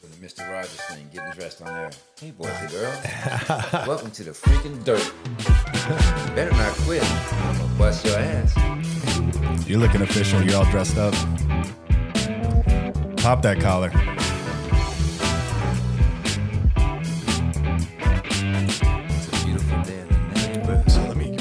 with the Mr. Rogers thing, getting dressed on air. Hey, boys and girls. Welcome to the freaking dirt. You better not quit. I'm going to bust your ass. You're looking official. You're all dressed up. Pop that collar. It's a beautiful day in the neighborhood. So let me...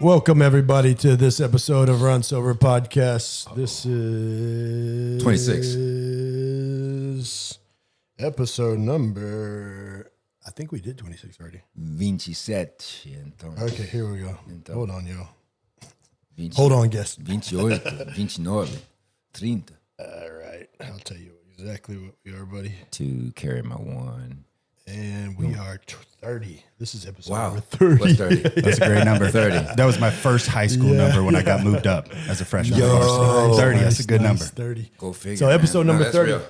Welcome, everybody, to this episode of Runs0b3r podcast. This is 26. Episode number, I think we did 26 already. 27. Então. Okay, here we go. Então. Hold on, y'all. 20, Hold on, guest. 28, 29, 30. All right, I'll tell you exactly what we are, buddy. To carry my one. And we are 30. This is episode Wow. number 30. What's 30? That's a great number. 30. That was my first high school number when I got moved up as a freshman. 30, that's a good number. 30. Go figure. So episode man. number No, 30. real.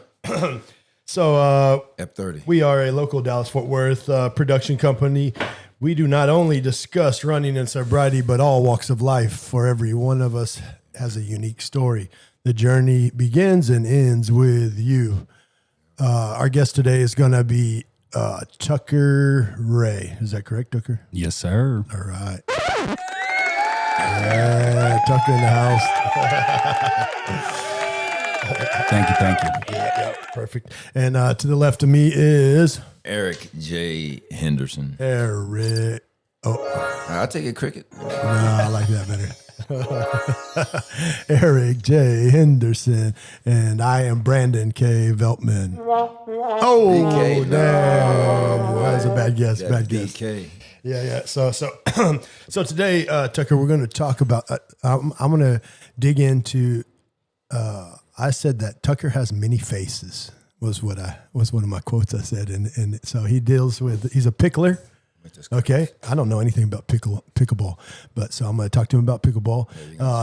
So Ep 30. we are a local Dallas-Fort Worth production company. We do not only discuss running and sobriety, but all walks of life. For every one of us has a unique story. The journey begins and ends with you. Our guest today is going to be Tucker Ray. Is that correct, Tucker? Yes, sir. All right. Yeah, Tucker in the house. Thank you. Yeah, perfect. And to the left of me is Eric J. Henderson. Eric. Oh, I'll take it, Cricket. no, I like that better. Eric J. Henderson, and I am Brandon K. Veltman. Oh, BK, damn. That was a bad guess. That's Bad guess. DK. Yeah. So today, Tucker, we're going to talk about. I'm going to dig into. I said that Tucker has many faces. Was one of my quotes I said, and so he deals with. He's a pickler. Okay, I don't know anything about pickleball, but so I'm going to talk to him about pickleball.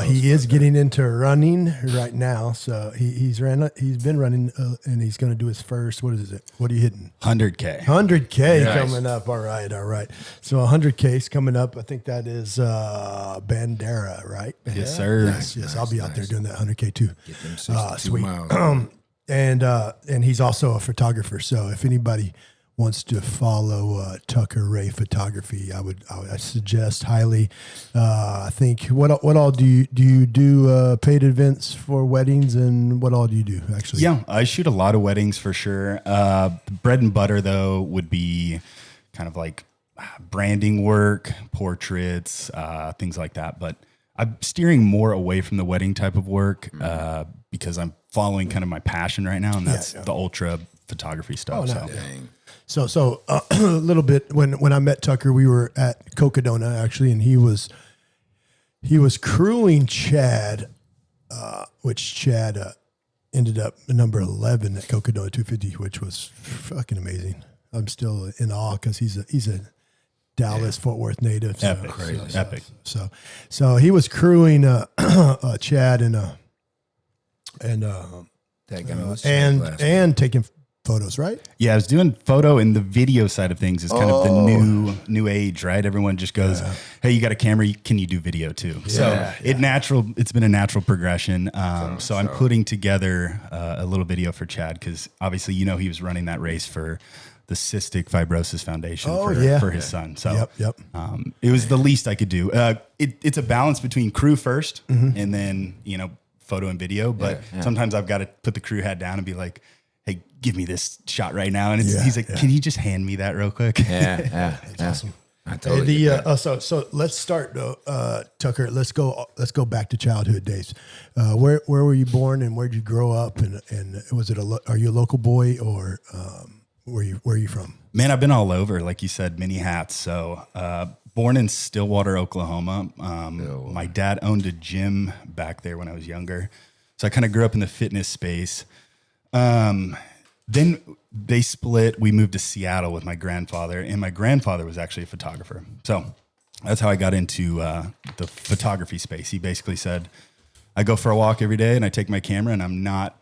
He is getting into running right now, so he's been running, and he's going to do his first. What is it? What are you hitting? 100K. 100K Nice. coming up. All right. So 100K is coming up. I think that is Bandera, right? Yes, sir. Yes. I'll be out there doing that 100K too. Get them 62 Sweet. miles. And he's also a photographer. So if anybody wants to follow Tucker Ray Photography, I would suggest highly. I think what all do you do paid events for weddings, and what all do you do actually? Yeah, I shoot a lot of weddings for sure. Bread and butter, though, would be kind of like branding work, portraits, things like that. But I'm steering more away from the wedding type of work because I'm following kind of my passion right now, and that's the ultra photography stuff. Oh, no. So. Dang. So a little bit when I met Tucker, we were at Cocodona actually, and he was crewing Chad, which Chad ended up number 11 at Cocodona 250, which was fucking amazing. I'm still in awe because he's a Dallas Fort Worth native. So, Epic. Crazy. Epic. So he was crewing Chad and taking photos, right? Yeah, I was doing photo, and the video side of things is kind of the new age, right? Everyone just goes, "Hey, you got a camera? Can you do video too?" So it's been a natural progression. So I'm putting together a little video for Chad because obviously he was running that race for the Cystic Fibrosis Foundation for his son. So Yep. it was the least I could do. It's a balance between crew first and then photo and video, but sometimes I've got to put the crew hat down and be like, hey, give me this shot right now. And he's like, can you just hand me that real quick? That's awesome. I totally get that. So let's start though, Tucker. Let's go back to childhood days. Where were you born, and where did you grow up? And was it are you a local boy, or where are you from? Man, I've been all over, like you said, many hats. So born in Stillwater, Oklahoma. My dad owned a gym back there when I was younger. So I kind of grew up in the fitness space. Then they split. We moved to Seattle with my grandfather, and my grandfather was actually a photographer. So that's how I got into the photography space. He basically said, I go for a walk every day and I take my camera and I'm not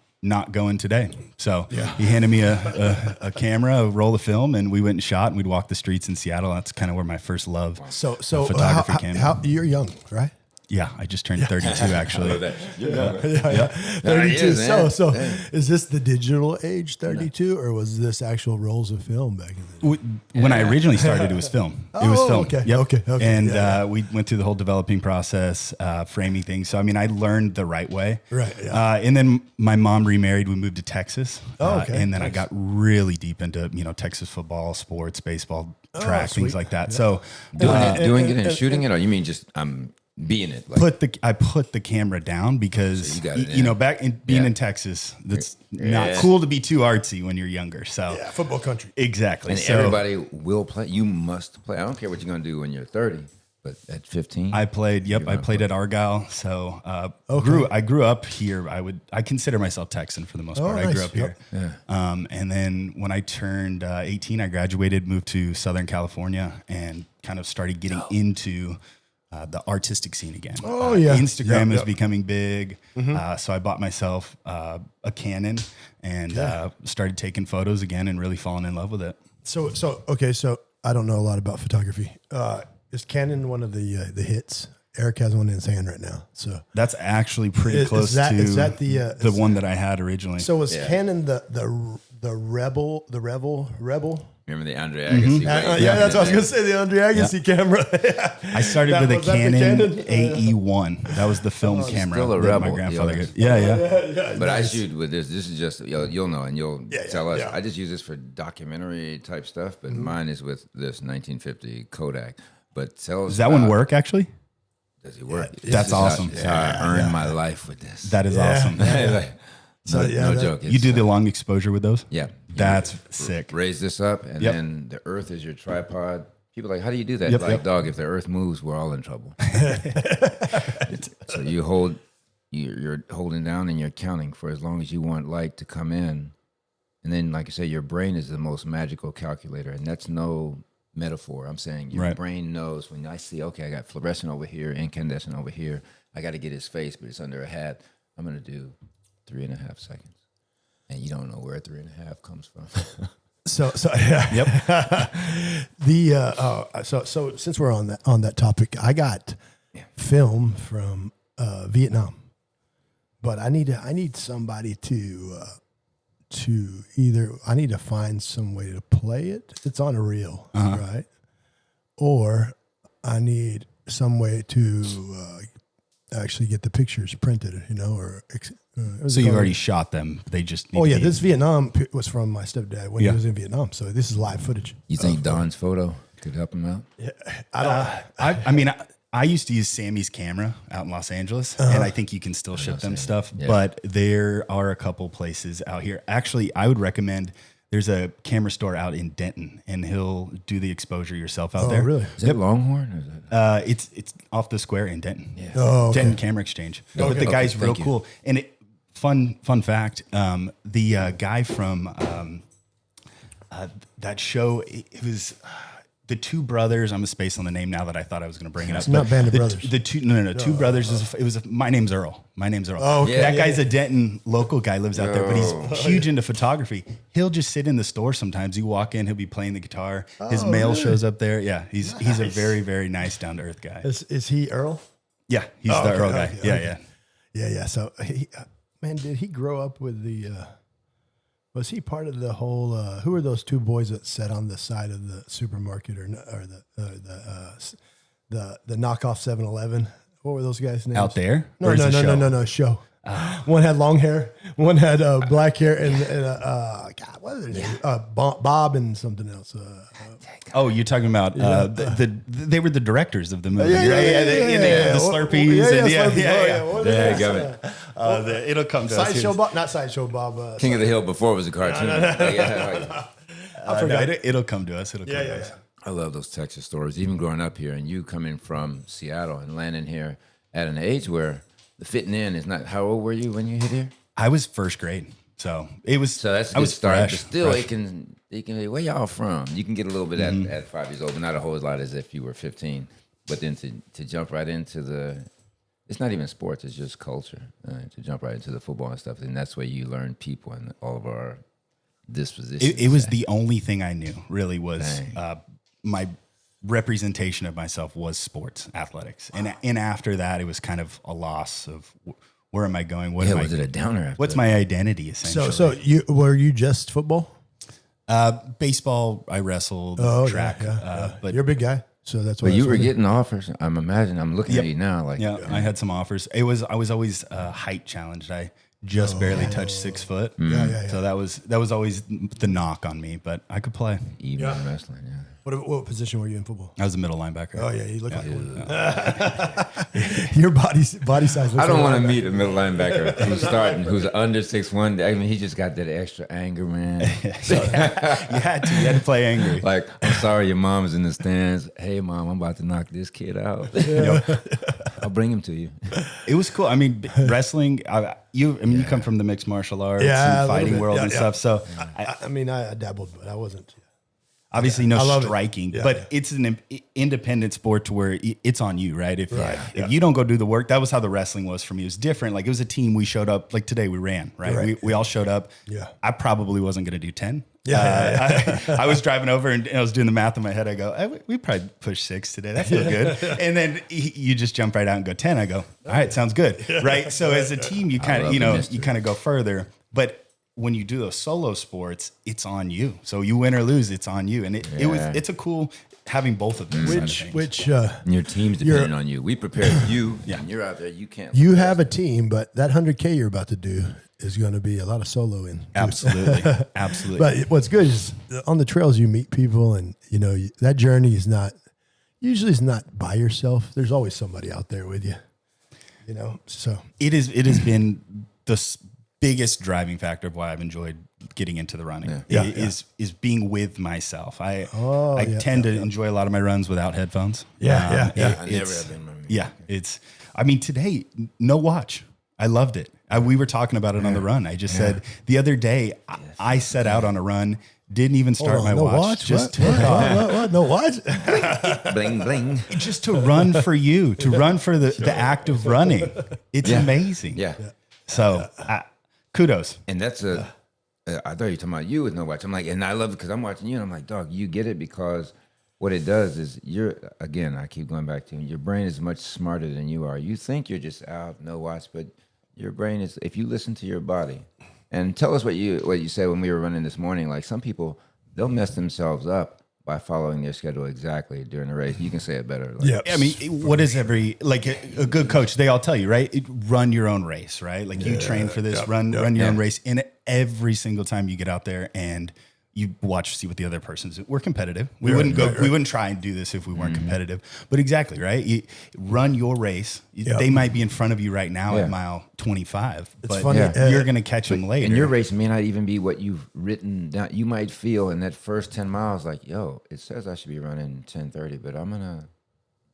going today. So he handed me a camera, a roll of film, and we went and shot and we'd walk the streets in Seattle. That's kind of where my first love So of photography came. You're young, right? Yeah, I just turned 32 actually. Yeah. 32. So is this the digital age 32 or was this actual rolls of film back in the day? When I originally started, it was film. It was film. Okay. Yep. Okay. And we went through the whole developing process, framing things. So, I mean, I learned the right way. Right. Yeah. And then my mom remarried. We moved to Texas. Okay. And then I got really deep into, Texas football, sports, baseball, track, sweet. things like that. So Doing it and shooting it, or you mean just being it? Like, I put the camera down because So you got it in. back in being in Texas, that's not cool to be too artsy when you're younger. So Yeah, football country. exactly. and So everybody will play. You must play. I don't care what you're going to do when you're 30, but at 15, I played. Yep, I played at Argyle. So I grew up here. I consider myself Texan for the most part. I nice. grew up here. And then when I turned 18, I graduated, moved to Southern California, and kind of started getting into the artistic scene again. Oh, yeah. Instagram Yep, is becoming big. So I bought myself a Canon and started taking photos again and really falling in love with it. So I don't know a lot about photography. Is Canon one of the hits? Eric has one in his hand right now. So That's actually pretty Is close that- to is that the one that I had originally. so was Canon the rebel? remember the Andre Agassi? Yeah, that's what I was gonna say. The Andre Agassi camera. I started with a was that the Canon Canon? AE1. That was the film camera still a that my rebel. grandfather Yeah. got. Yeah. But I shoot with this. This is just you'll know, and you'll tell us. yeah. I just use this for documentary type stuff, but mine is with this 1950 Kodak. But tell us, Does that one work actually? Does it work? That's awesome. This is how I earned my life with this. That is awesome. No joke. You do the long exposure with those? Yeah. That's sick. Raise this up, and Yep. then the earth is your tripod. People are like, how do you do that? Yep, Like, yep. dog, if the earth moves, we're all in trouble. So you're holding down and you're counting for as long as you want light to come in. And then, like I say, your brain is the most magical calculator, and that's no metaphor. I'm saying your Right. brain knows when I see, okay, I got fluorescent over here, incandescent over here. I got to get his face, but it's under a hat. I'm going to do 3.5 seconds. And you don't know where 3.5 comes from. So yeah. Yep. So since we're on that topic, I got film from Vietnam, but I need somebody to either I need to find some way to play it. It's on a reel, right? Or I need some way to actually get the pictures printed, So you already shot them. They just need Oh to yeah, be- this Vietnam was from my stepdad when Yeah. he was in Vietnam. So this is live footage. You think Don's photo could help him out? I mean, I used to use Sammy's camera out in Los Angeles, and I think you can still ship them stuff. Yeah. But there are a couple places out here. Actually, I would recommend. There's a camera store out in Denton, and he'll do the exposure yourself out there. Oh, really? Is that Longhorn? Or is that? It's off the square in Denton. Yeah. Oh, okay. Denton Camera Exchange. But the guy's real thank you. cool. And fun fact, the guy from that show, it was the two brothers. I'm a space on the name now that I thought I was going to bring it up. It's not Band of the, Brothers. The two brothers. It was my name's Earl. My name's Earl. Oh, okay. That guy's a Denton local guy, lives out there, but he's huge into photography. He'll just sit in the store sometimes. You walk in, he'll be playing the guitar. His mail shows up there. Yeah, he's a very, very nice, down to earth guy. Is he Earl? Yeah, he's the okay, Earl guy. okay, Yeah. Yeah. So man, did he grow up with the? Was he part of the whole? Who are those two boys that sat on the side of the supermarket or the knockoff 7-Eleven? What were those guys' names? Out there? No, Or is it a show? no. Show. One had long hair. One had black hair, and God, what are their names? Bob and something else. Oh, you're talking about they were the directors of the movie. Yeah. The Slurpees. Slurpees. There you go. It'll come to us. Sideshow Bob, not Sideshow Bob. King of the Hill before it was a cartoon. I forgot. It'll come to us. Yeah. I love those Texas stories. Even growing up here, and you coming from Seattle and landing here at an age where the fitting in is not. How old were you when you hit here? I was first grade, so it was. So that's a I good was start. fresh, But still, fresh. it can be, where y'all from? You can get a little bit at 5 years old, but not a whole lot as if you were 15. But then to jump right into the it's not even sports, it's just culture, to jump right into the football and stuff. And that's where you learn people and all of our dispositions. It was the only thing I knew really was my representation of myself was sports, athletics. And after that, it was kind of a loss of where am I going? What am was it a downer after What's that? my identity, essentially? So were you just football? Baseball, I wrestled, track. But you're a big guy. So that's why. But you were getting offers. I'm looking at you now. Like, I had some offers. I was always height challenged. I just barely touched 6 foot. Yeah. So that was always the knock on me, but I could play. even in wrestling, yeah. What position were you in football? I was a middle linebacker. Oh yeah, you look like one. Your body size. Looks I don't like want to a meet a middle linebacker who's under 6'1". I mean, he just got that extra anger, man. You had to play angry. Like, I'm sorry, your mom's in the stands. Hey, mom, I'm about to knock this kid out. I'll bring him to you. It was cool. I mean, wrestling. You come from the mixed martial arts and fighting world and stuff. So I dabbled, but I wasn't. obviously no I striking, but it's an independent sport to where it's on you, right? If you don't go do the work, that was how the wrestling was for me. It was different. Like it was a team. We showed up. Like today, we ran. Right? We all showed up. Yeah. I probably wasn't going to do 10. I was driving over and I was doing the math in my head. I go, we probably pushed 6 today. That feels good. And then you just jump right out and go 10. I go, all right, sounds good, right? So as a team, you kind of you kind of go further. But when you do those solo sports, it's on you. So you win or lose, it's on you. And it's a cool having both of them. Which and your team's depending on you. We prepared you, and you're out there. You can't. You have a team, but that 100K you're about to do is going to be a lot of soloing. Absolutely, absolutely. But what's good is on the trails you meet people, and that journey is not by yourself. There's always somebody out there with you. So it has been the biggest driving factor of why I've enjoyed getting into the running is being with myself. I tend to enjoy a lot of my runs without headphones. I never have been. Today, no watch. I loved it. We were talking about it on the run. I just said the other day, I set out on a run, didn't even start my watch. Just took off. What? No watch? Bling, bling. Just to run for you, to run for the act of running. It's amazing. Yeah. So kudos. And that's I thought you were talking about you with no watch. I'm like, and I love it because I'm watching you and I'm like, dog, you get it because what it does is I keep going back to your brain is much smarter than you are. You think you're just out, no watch, but your brain is, if you listen to your body. And tell us what you said when we were running this morning. Like some people, they'll mess themselves up by following their schedule exactly during the race. You can say it better. I mean, what is a good coach? They all tell you, right? Run your own race, right? Like you train for this, run your own race. And every single time you get out there and you see what the other person's doing. We're competitive. We wouldn't try and do this if we weren't competitive. But exactly, right? You run your race. They might be in front of you right now at mile 25, but funny. You're going to catch them later. And your race may not even be what you've written down. You might feel in that first 10 miles like, yo, it says I should be running 10:30, but I'm going to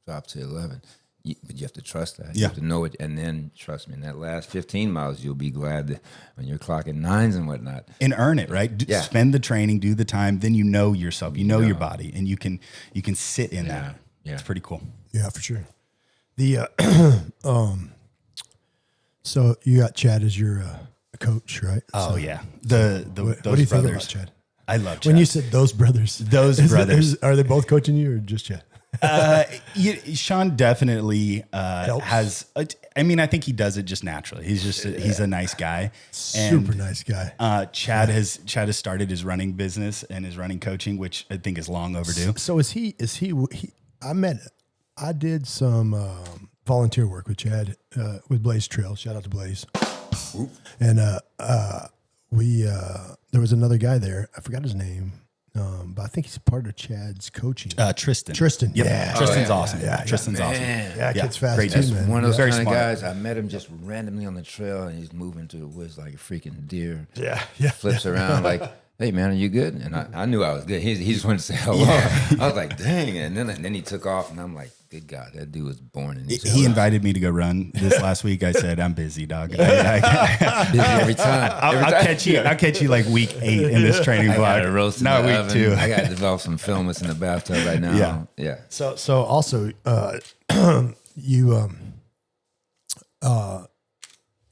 drop to 11. But you have to trust that. You have to know it. And then, trust me, in that last 15 miles, you'll be glad that when you're clocking 9s and whatnot. And earn it, right? Spend the training, do the time, then you know yourself, you know your body, and you can sit in that. Yeah. It's pretty cool. Yeah, for sure. The so you got Chad as your coach, right? Oh, so, yeah. Those what do you think about Chad? I love Chad. When you said those brothers. Are they both coaching you or just Chad? Sean definitely has. I think he does it just naturally. He's just he's a nice guy, Super nice guy. Chad has started his running business and his running coaching, which I think is long overdue. So is he? I did some volunteer work with Chad with Blaze Trail. Shout out to Blaze. And there was another guy there. I forgot his name. But I think he's part of Chad's coaching. Tristan. Yep. Yeah. Tristan's awesome. Yeah. Tristan's awesome. Yeah, kid's fast great too, dude. man. One of those Very kind of smart. guys. I met him just randomly on the trail, and he's moving through the woods like a freaking deer. Yeah. Flips around like, "Hey man, are you good?" And I knew I was good. He just wanted to say hello. I was like, "Dang!" And then he took off, and I'm like, "Good God, that dude was born in this." He invited me to go run this last week. I said, "I'm busy, dog. Busy every time. I'll catch you like week 8 in this training I block. got to roast in Not the week oven. 2. I got to develop some filmus in the bathtub right now. Yeah. So also, you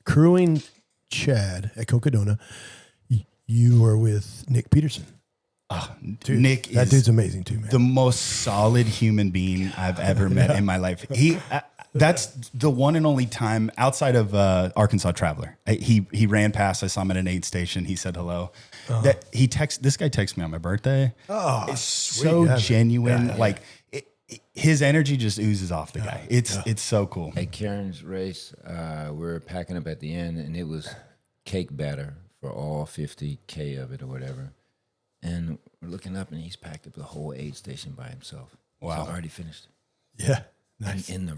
crewing Chad at Cocodona, you were with Nick Peterson. Dude, Nick that dude's amazing too, man. The most solid human being I've ever met in my life. That's the one and only time outside of Arkansas Traveler. He ran past. I saw him at an aid station. He said hello. That this guy texted me on my birthday. Oh, it's sweet. so genuine. Like his energy just oozes off the guy. It's so cool. At Karen's race, we were packing up at the end, and it was cake batter for all 50K of it or whatever. And we're looking up, and he's packed up the whole aid station by himself. Wow. So already finished. Yeah. Nice. And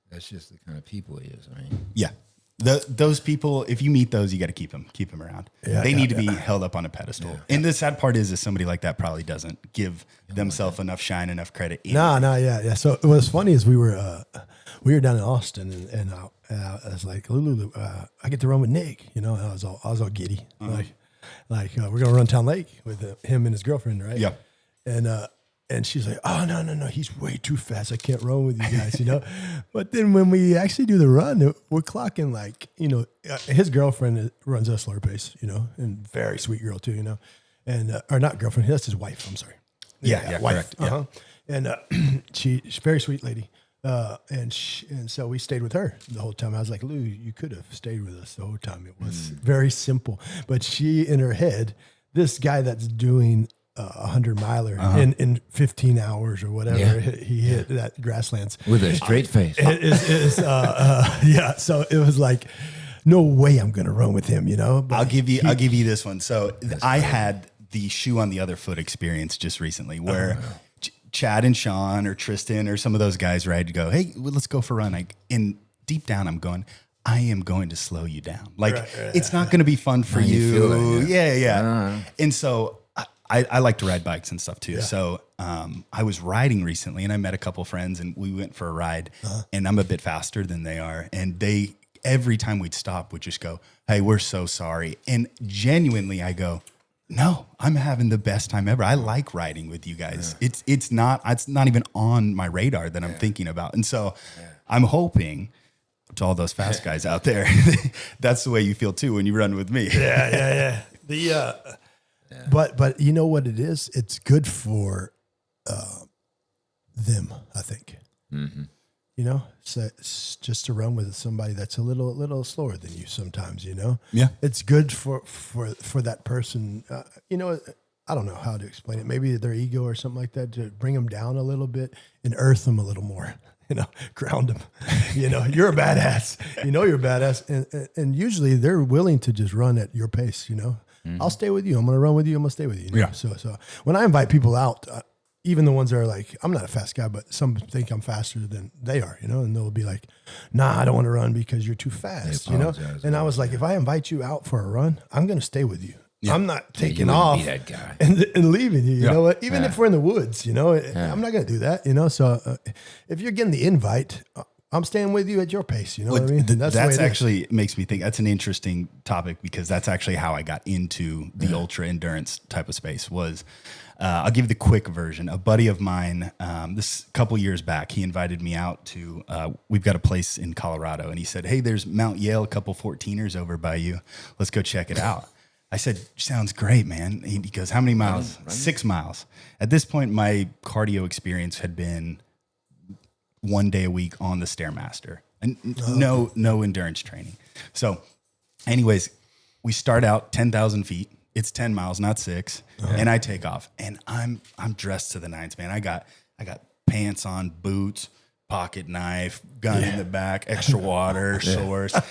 that's just the kind of people he is. I mean, Yeah. Those people, if you meet those, you got to keep them around. They need to be held up on a pedestal. Yeah. And the sad part is somebody like that probably doesn't give themselves enough shine, enough credit. Yeah. So what's funny is we were down in Austin, and I was like, Lulu, I get to run with Nick, and I was all giddy, like we're gonna run Town Lake with him and his girlfriend, right? Yeah. And she's like, oh, no, he's way too fast. I can't run with you guys, But then when we actually do the run, we're clocking like, his girlfriend runs a slower pace, and very sweet girl too, and, or not girlfriend, that's his wife. I'm sorry. Yeah, wife. Correct. Yeah. And she's a very sweet lady. And so we stayed with her the whole time. I was like, Lou, you could have stayed with us the whole time. It was very simple. But she, in her head, this guy that's doing 100-miler in 15 hours or whatever, he hit that grasslands with a straight face. So it was like, no way I'm going to run with him, But I'll give you this one. So I had the shoe on the other foot experience just recently where Chad and Sean or Tristan or some of those guys, right, go, hey, let's go for a run. And deep down, I'm going, I am going to slow you down. Like, it's not going to be fun for you. Feel that, yeah. And so I like to ride bikes and stuff too. Yeah. So I was riding recently, and I met a couple friends, and we went for a ride. And I'm a bit faster than they are, and they every time we'd stop would just go, "Hey, we're so sorry." And genuinely, I go, "No, I'm having the best time ever. I like riding with you guys. Yeah. It's not even on my radar that I'm thinking about." And so I'm hoping, to all those fast guys out there, that's the way you feel too when you run with me. Yeah. But you know what it is? It's good for them, I think. Mm-hmm. So it's just to run with somebody that's a little slower than you sometimes. Yeah, it's good for that person. I don't know how to explain it. Maybe their ego or something like that, to bring them down a little bit and earth them a little more. Ground them. You're a badass. You're a badass, and usually they're willing to just run at your pace. Mm-hmm. I'll stay with you. I'm going to run with you. I'm going to stay with you. Yeah. So when I invite people out, even the ones that are like, I'm not a fast guy, but some think I'm faster than they are, and they'll be like, nah, I don't want to run because you're too fast, And I was like, if I invite you out for a run, I'm going to stay with you. Yeah. I'm not taking off be that guy. and leaving you. You know what? Even if we're in the woods, I'm not going to do that. So if you're getting the invite, I'm staying with you at your pace. You know what I mean? That's actually makes me think that's an interesting topic, because that's actually how I got into the ultra endurance type of space. Was I'll give you the quick version. A buddy of mine, this couple years back, he invited me out to, we've got a place in Colorado, and he said, hey, there's Mount Yale, a couple 14ers over by you. Let's go check it out. I said, sounds great, man. He goes, how many miles? Running? 6 miles. At this point, my cardio experience had been 1 day a week on the Stairmaster, and no endurance training. So anyways, we start out 10,000 feet. It's 10 miles, not 6. And I take off, and I'm dressed to the nines, man. I got pants on, boots, pocket knife, gun in the back, extra water, source. I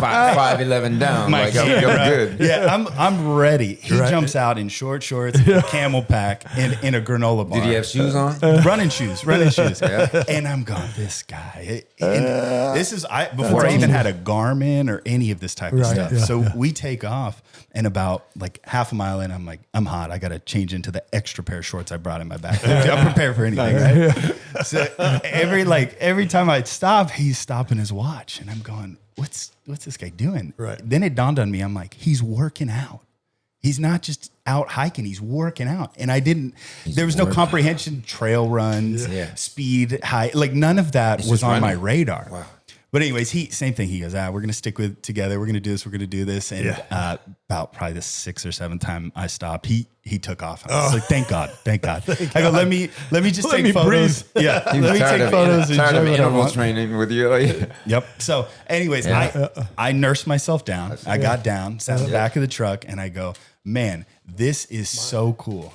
got 5'11" down. I'm good. Yeah, I'm ready. He jumps out in short shorts, camel pack, and in a granola bar. Did he have shoes on? Running shoes. Yeah. And I'm going, this guy. And this is before I even had a Garmin or any of this type of stuff. Yeah, so we take off, and about like half a mile in, I'm like, I'm hot. I got to change into the extra pair of shorts I brought in my back. I'm prepared for anything, right? So every time I'd stop, he's stopping his watch, and I'm going, what's this guy doing? Right. Then it dawned on me, I'm like, he's working out. He's not just out hiking, he's working out. And there was no comprehension, trail runs, speed, high, like none of that was on my radar. Wow. But anyways, same thing. He goes, we're going to stick together. We're going to do this. We're going to do this. And about probably the 6th or 7th time I stopped, he took off. I was like, thank God. I go, let me just take photos. Breathe. Yeah. Let me take photos. And tired of enjoy what I interval want. training with you. Yep. So anyways, I nursed myself down. I got down, sat in the back of the truck, and I go, man, this is so cool.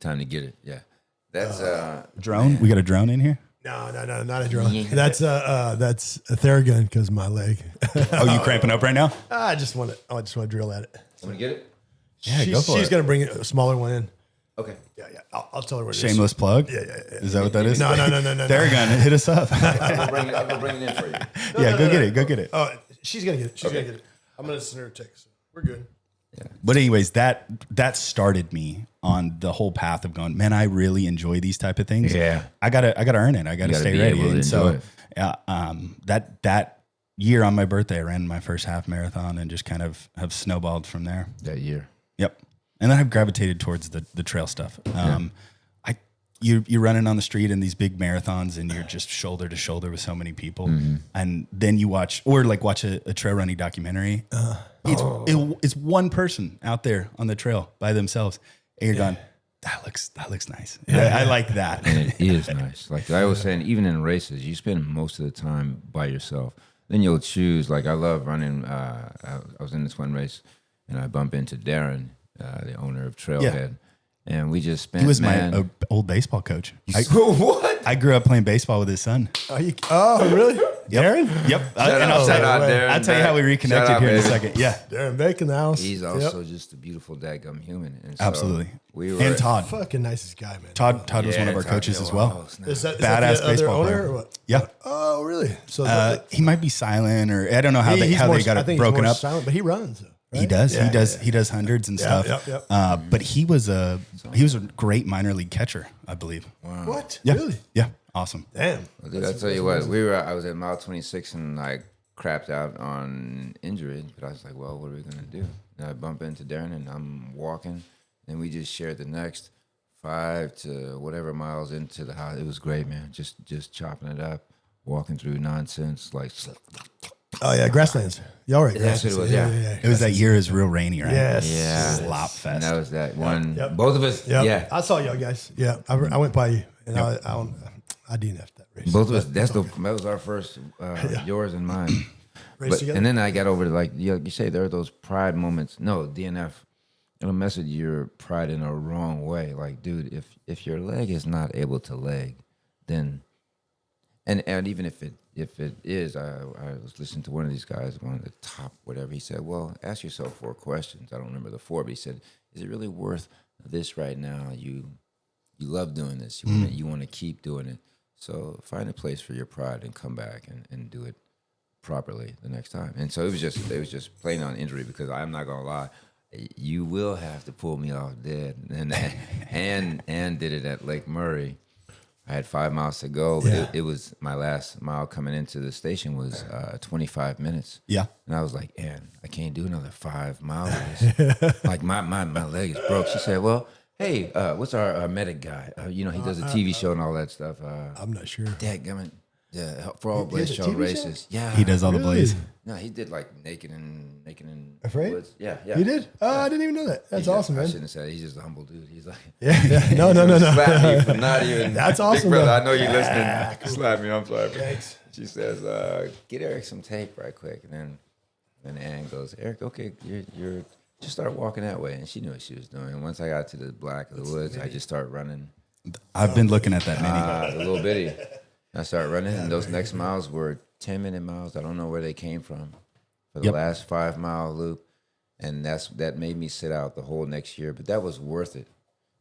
Time to get it. Yeah. That's drone. Man. We got a drone in here. No, not a drone. That's a Theragun because my leg. Oh, you cramping up right now? I just want to drill at it. Want to get it? Yeah, go for it. She's gonna bring a smaller one in. Okay. Yeah. I'll tell her what it is. Shameless plug. Yeah. Is that what that is? No. Theragun, hit us up. I'm gonna bring it in for you. Go get it. Oh, she's gonna get it. She's gonna get it. I'm gonna send her a text. We're good. Yeah. But anyways, that started me on the whole path of going, man, I really enjoy these type of things. Yeah. I gotta earn it. I gotta stay ready. And so that year on my birthday, I ran my first half marathon and just kind of have snowballed from there. That year. Yep. And then I've gravitated towards the trail stuff. You're running on the street in these big marathons and you're just shoulder to shoulder with so many people. And then you watch a trail running documentary. It's one person out there on the trail by themselves. And you're going, that looks nice. I like that. And it is nice. Like I was saying, even in races, you spend most of the time by yourself. Then you'll choose, like I love running. I was in this one race and I bump into Darren, the owner of Trailhead. And we just spent. He was my old baseball coach. What? I grew up playing baseball with his son. Oh, really? Darren? Yep. Shout out Darren. I'll tell you how we reconnected here in a second. Yeah. Darren Bacon house. He's also just a beautiful dadgum human. And so absolutely. And Todd. Fucking nicest guy, man. Todd was one of our coaches as well. Is that badass the baseball owner player. or what? Yeah. Oh, really? So he might be silent, or I don't know how they got it broken up. Silent, but he runs. Right? He does. He does hundreds and stuff. Yep. But he was a great minor league catcher, I believe. Wow. What? Yeah. Really? Yeah. Awesome. Damn. Well, dude, I'll tell you what. I was at mile 26 and I crapped out on injury, but I was like, well, what are we gonna do? And I bump into Darren and I'm walking, and we just shared the next 5 to whatever miles into the house. It was great, man. Just chopping it up, walking through nonsense like. Oh yeah, grasslands. Y'all right? That's what it was. Yeah. It was that year. It was real rainy, right? Yes. Yeah. Slop fest. And that was that one. Yep. Both of us. Yep. Yeah. I saw y'all guys. Yeah. I went by you, and I DNF'd that race. Both of us. That was our first. Yours and mine. Race together. And then I got over to like you say there are those pride moments. No, DNF. It'll mess with your pride in a wrong way. Like, dude, if your leg is not able to leg, then, and even if it is, I was listening to one of these guys, one of the top whatever. He said, well, ask yourself 4 questions. I don't remember the 4, but he said, is it really worth this right now? You love doing this. You want to keep doing it. So find a place for your pride and come back and do it properly the next time. And so it was just playing on injury, because I'm not gonna lie, you will have to pull me off dead. And did it at Lake Murray. I had 5 miles to go, but it was my last mile coming into the station was 25 minutes. Yeah. And I was like, man, I can't do another 5 miles of this. Like my leg is broke. She said, well, hey, what's our medic guy? He does a TV show and all that stuff. I'm not sure. Dadgummit. Yeah, for all Blaze Show races. Show? Yeah. He does all the Blaze. No, he did like Naked and Afraid? Woods. Yeah. He did? Oh, I didn't even know that. That's awesome, man. I shouldn't have said it. He's just a humble dude. He's like, No. Slap me for not even. That's awesome, Big brother, though. I know you're listening. Cool. Slap me. I'm sorry. Thanks. She says, get Eric some tape right quick. And then Ann goes, Eric, okay, you're just start walking that way. And she knew what she was doing. And once I got to the black of the woods, I just started running. I've been looking at that mini. The little bitty. I started running, and those next miles were 10-minute miles. I don't know where they came from for the last 5-mile loop. And that made me sit out the whole next year. But that was worth it,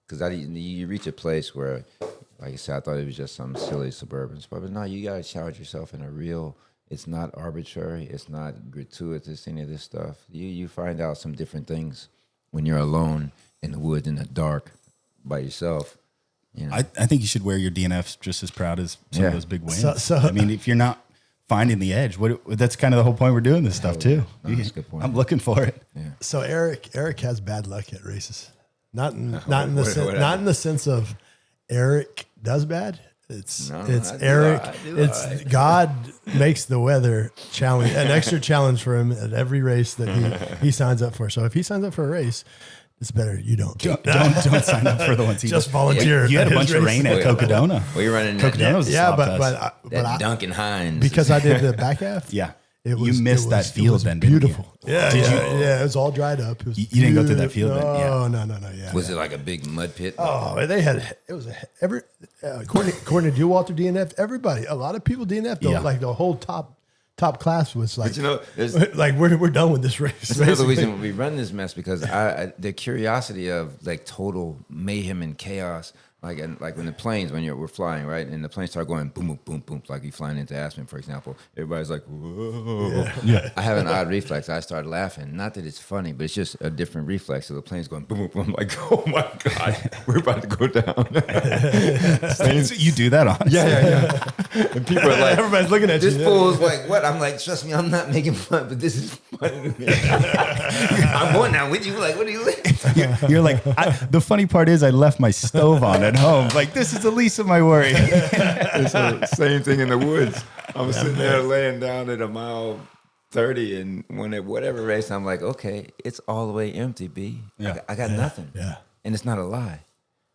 because you reach a place where, like I said, I thought it was just some silly suburban spot. But no, you got to challenge yourself in a real, it's not arbitrary. It's not gratuitous, any of this stuff. You find out some different things when you're alone in the woods, in the dark, by yourself. You know? I think you should wear your DNFs just as proud as some of those big wins. So, I mean, if you're not finding the edge, that's kind of the whole point we're doing this stuff too. That's a good point. I'm looking for it. Yeah. So Eric has bad luck at races. Not in the sense of Eric does bad. It's No, it's I do Eric. all right, I do It's all right. God makes the weather challenge an extra challenge for him at every race that he signs up for. So if he signs up for a race, it's better you don't. Don't sign up for the ones he Just does. volunteer. You had a at bunch his of race. rain at Cocodona. Well, you're running Cocodona was a Yeah, slop but fest. that Duncan Hines. because I did the back half. Yeah. It You missed that field then, didn't you? beautiful. Yeah, yeah. It was all dried up. It was You didn't go through that field then? Yeah. Oh, no. Yeah. was it like a big mud pit? Oh, they had it was according to Walter DNF. Everybody, a lot of people DNF. Yeah. Like the whole top class was like, But you know, there's like we're done with this race. that's another basically. reason we run this mess because the curiosity of like total mayhem and chaos. Like when the planes, we're flying, right, and the planes start going boom, boom, boom, boom, like you flying into Aspen, for example. Everybody's like, whoa. Yeah. I have an odd reflex. I start laughing. Not that it's funny, but it's just a different reflex. So the plane's going boom, boom, boom. I'm like, oh my God, we're about to go down. So you do that on? Yeah. And people are like, Everybody's looking at this you. fool's like, what? I'm like, trust me, I'm not making fun, but this is funny to me. I'm going down with you. Like, what are you listening? You're like, the funny part is I left my stove on at home. Like, this is the least of my worry. It's the same thing in the woods. I'm sitting there laying down at a mile 30, and when at whatever race, I'm like, okay, it's all the way empty, B. Yeah. I got nothing. Yeah. And it's not a lie.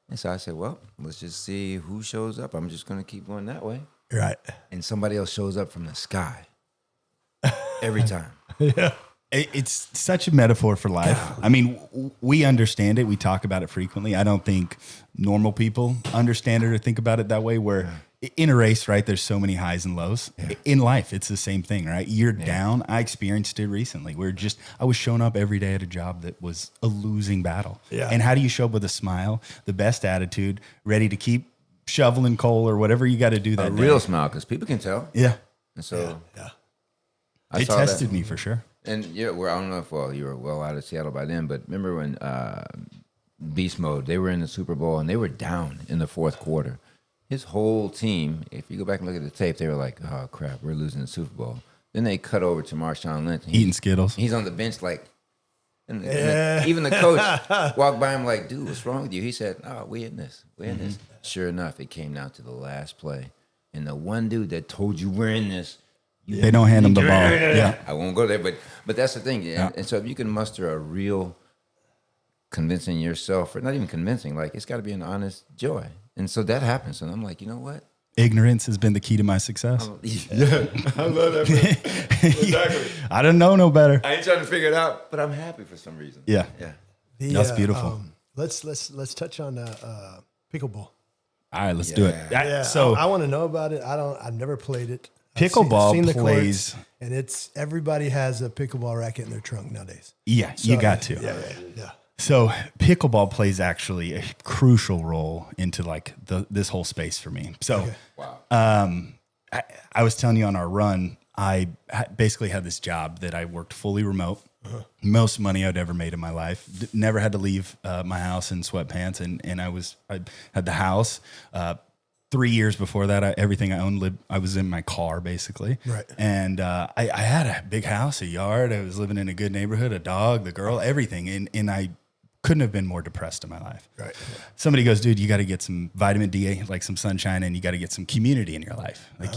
And so I said, well, let's just see who shows up. I'm just going to keep going that way. Right. And somebody else shows up from the sky every time. Yeah. It's such a metaphor for life. I mean, we understand it. We talk about it frequently. I don't think normal people understand it or think about it that way, where in a race, right, there's so many highs and lows. In life, it's the same thing, right? You're down. I experienced it recently. I was showing up every day at a job that was a losing battle. Yeah. And how do you show up with a smile, the best attitude, ready to keep shoveling coal or whatever you got to do that A day? real smile, because people can tell. Yeah. And so It saw tested that. me for sure. And I don't know if you were well out of Seattle by then, but remember when Beast Mode, they were in the Super Bowl and they were down in the fourth quarter. His whole team, if you go back and look at the tape, they were like, oh crap, we're losing the Super Bowl. Then they cut over to Marshawn Lynch. And Eating Skittles. He's on the bench like, even the coach walked by him like, dude, what's wrong with you? He said, oh, we in this. We're in this. Sure enough, it came down to the last play. And the one dude that told you we're in this, They don't hand him the ball. Yeah. I won't go there, but that's the thing. And so if you can muster a real convincing yourself, or not even convincing, like it's got to be an honest joy. And so that happens. And I'm like, you know what? Ignorance has been the key to my success. Yeah, I love that. Exactly. I didn't know no better. I ain't trying to figure it out, but I'm happy for some reason. Yeah. Yeah. That's beautiful. Let's touch on pickleball. All right, let's do it. Yeah. So I want to know about it. I've never played it. Pickleball I've seen the plays- courts, and it's everybody has a pickleball racket in their trunk nowadays. yeah, you got to. Yeah. So pickleball plays actually a crucial role into like this whole space for me. So I was telling you on our run, I basically had this job that I worked fully remote. Most money I'd ever made in my life. Never had to leave my house in sweatpants, and I had the house. 3 years before that, everything I owned, I was in my car basically. Right. And I had a big house, a yard. I was living in a good neighborhood, a dog, the girl, everything. And I couldn't have been more depressed in my life. Right. Somebody goes, dude, you got to get some vitamin D, like some sunshine, and you got to get some community in your life. Like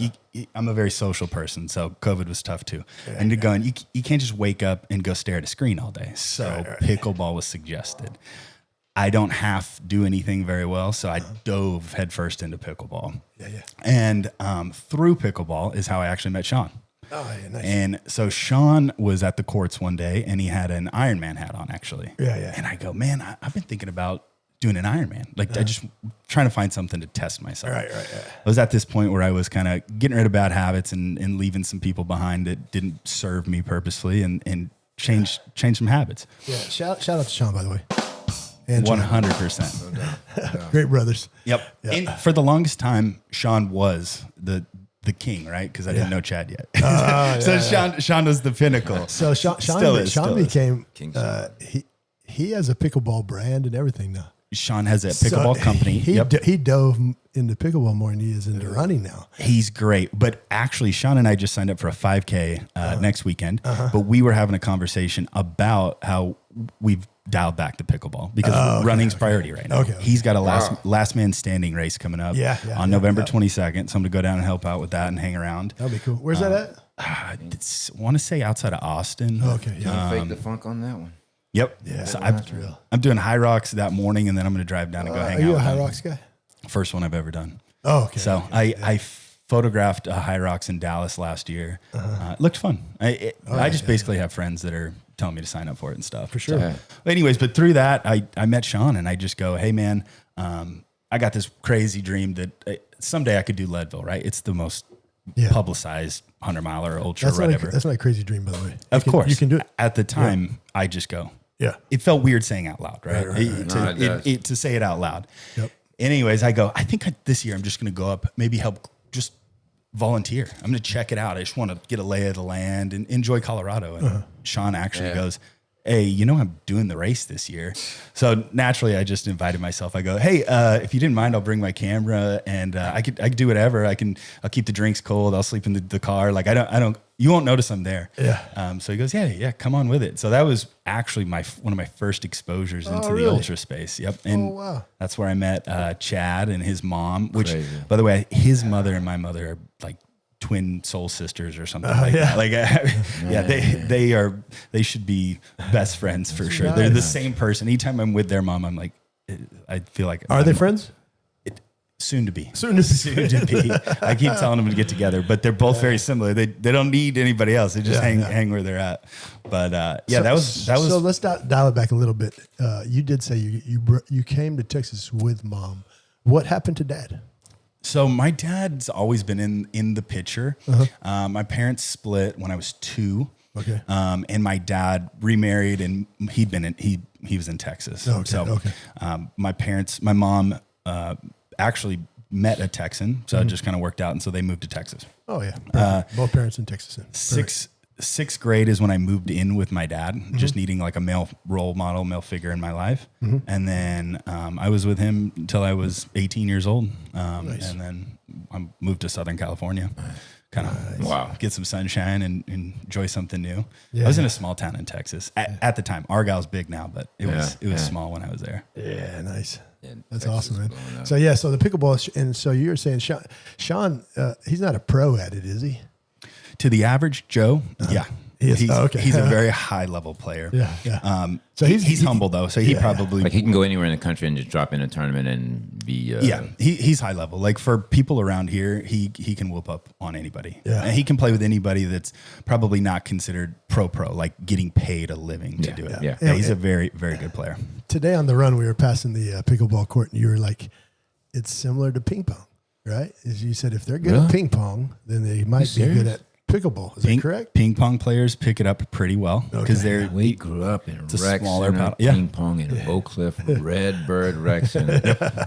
I'm a very social person, so COVID was tough too. And you're going, you can't just wake up and go stare at a screen all day. So pickleball was suggested. I don't half do anything very well, so I dove headfirst into pickleball. Yeah. And through pickleball is how I actually met Sean. Oh, yeah, nice. And so Sean was at the courts one day, and he had an Ironman hat on, actually. Yeah. And I go, man, I've been thinking about doing an Ironman. Like, I just trying to find something to test myself. Right. I was at this point where I was kind of getting rid of bad habits and leaving some people behind that didn't serve me purposefully, and change some habits. Yeah. Shout out to Sean, by the way. And 100%. great brothers. Yep. Yeah. And for the longest time, Sean was the king, right? Because I didn't know Chad yet. So Sean was the pinnacle. So Sean Still is. became King he has a pickleball brand and everything now. Sean has a pickleball company. He dove into pickleball more than he is into running now. He's great. But actually, Sean and I just signed up for a 5K next weekend. But we were having a conversation about how we've dialed back the pickleball because running's priority right now. He's got a last man standing race coming up on November 22nd. So I'm going to go down and help out with that and hang around. That'll be cool. Where's that at? I want to say outside of Austin. Okay. Yeah. Fake the funk on that one. Yep. Yeah. So I'm doing High Rocks that morning, and then I'm going to drive down and go hang out. Are you a with High them. Rocks guy? First one I've ever done. Oh, okay. So I photographed a High Rocks in Dallas last year. It looked fun. I just basically have friends that are telling me to sign up for it and stuff. For sure. So, anyways, but through that, I met Sean, and I just go, hey, man, I got this crazy dream that someday I could do Leadville, right? It's the most publicized 100-miler ultra whatever. That's not a crazy dream, by the way. Of course. You can do it. At the time, I just go. Yeah. It felt weird saying out loud, right? To say it out loud. Yep. Anyways, I go, I think this year I'm just going to go up, maybe help just volunteer. I'm going to check it out. I just want to get a lay of the land and enjoy Colorado. And Sean actually goes, hey, I'm doing the race this year. So naturally, I just invited myself. I go, hey, if you didn't mind, I'll bring my camera and I could do whatever. I'll keep the drinks cold. I'll sleep in the car. Like you won't notice I'm there. Yeah. So he goes, yeah, come on with it. So that was actually one of my first exposures into the ultra space. Yep. And that's where I met Chad and his mom, which, by the way, his mother and my mother are like twin soul sisters or something like that. Like, they should be best friends for sure. Nice. They're the same person. Anytime I'm with their mom, I'm like, I feel like. Are they friends? Soon to be. Soon to be. I keep telling them to get together, but they're both very similar. They don't need anybody else. They just hang where they're at. But that was. So let's dial it back a little bit. You did say you came to Texas with mom. What happened to dad? So my dad's always been in the picture. My parents split when I was 2. Okay. And my dad remarried, and he was in Texas. My mom actually met a Texan, so it just kind of worked out, and so they moved to Texas. Oh yeah. Both parents in Texas. Sixth grade is when I moved in with my dad, just needing like a male role model, male figure in my life. And then I was with him until I was 18 years old. Nice. And then I moved to Southern California, kind of get some sunshine and enjoy something new. I was in a small town in Texas at the time. Argyle's big now, but it was small when I was there. Yeah, nice. Yeah, that's Texas awesome, man. So the pickleball, and so you're saying Sean, he's not a pro at it, is he? To the average Joe, he's a very high level player. Yeah. So he's humble though. So he probably he can go anywhere in the country and just drop in a tournament and be. He's high level. Like for people around here, he can whoop up on anybody. Yeah. And he can play with anybody that's probably not considered pro, like getting paid a living to do it. Yeah. He's a very, very good player. Today on the run, we were passing the pickleball court, and you were like, "It's similar to ping pong, right?" As you said, if they're good at ping pong, then they might be good at pickleball. Is that correct? Ping pong players pick it up pretty well because we grew up in Rex smaller Center, ping pong in Oak Cliff, Red Bird Rex Center.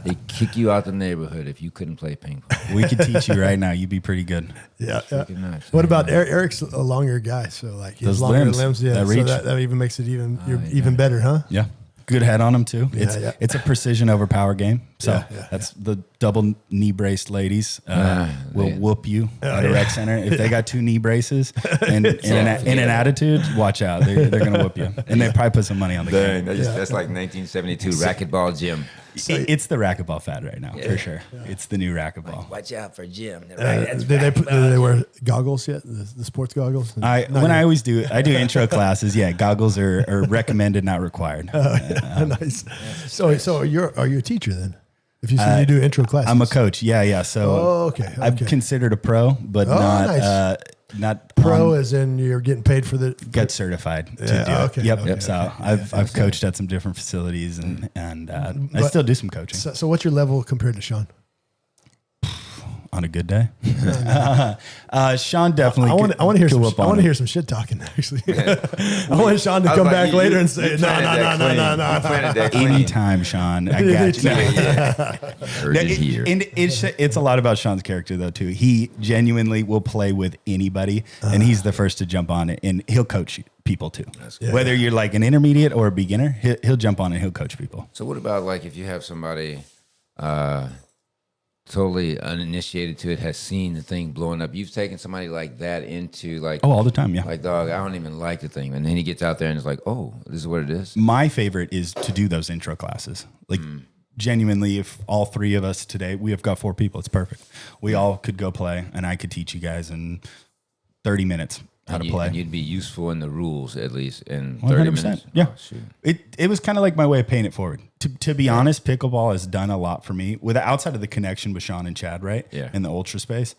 They kick you out the neighborhood if you couldn't play ping pong. We could teach you right now. You'd be pretty good. Yeah. Nice. What about Eric's a longer guy? So like his those longer limbs, so that even makes it even better, huh? Yeah. Good head on him too. It's a precision over power game. So that's the double knee braced ladies will whoop you at a rec center. If they got 2 knee braces and in an attitude, watch out. They're going to whoop you. And they probably put some money on the game. That's like 1972 racquetball gym. It's the racquetball fad right now, for sure. It's the new racquetball. Watch out for Jim. Did they wear goggles yet? The sports goggles? I do intro classes. Yeah, goggles are recommended, not required. Nice. So are you a teacher then? If you say you do intro classes, I'm a coach. Yeah. So I'm considered a pro, but not pro as in you're getting paid for the get certified to do it. Okay, Yep. So I've coached at some different facilities and I still do some coaching. So what's your level compared to Sean? on a good day. Sean definitely. I want to hear could some. whoop I on want to him. hear some shit talking. Actually, I want Sean to come back later and say, no. Anytime, Sean. I got you. Heard it here. And it's a lot about Sean's character though too. He genuinely will play with anybody, and he's the first to jump on it, and he'll coach people too. Whether you're like an intermediate or a beginner, he'll jump on and he'll coach people. So what about like if you have somebody totally uninitiated to it, has seen the thing blowing up? You've taken somebody like that into like, all the time, yeah. Like, dog, I don't even like the thing, and then he gets out there and it's like, oh, this is what it is. My favorite is to do those intro classes. Like genuinely, if all three of us today, we have got 4 people, it's perfect. We all could go play, and I could teach you guys in 30 minutes how to play. And you'd be useful in the rules at least in 30 minutes. Yeah. Oh, shoot. It was kind of like my way of paying it forward. To be honest, pickleball has done a lot for me. Outside of the connection with Sean and Chad, right? Yeah. In the ultra space,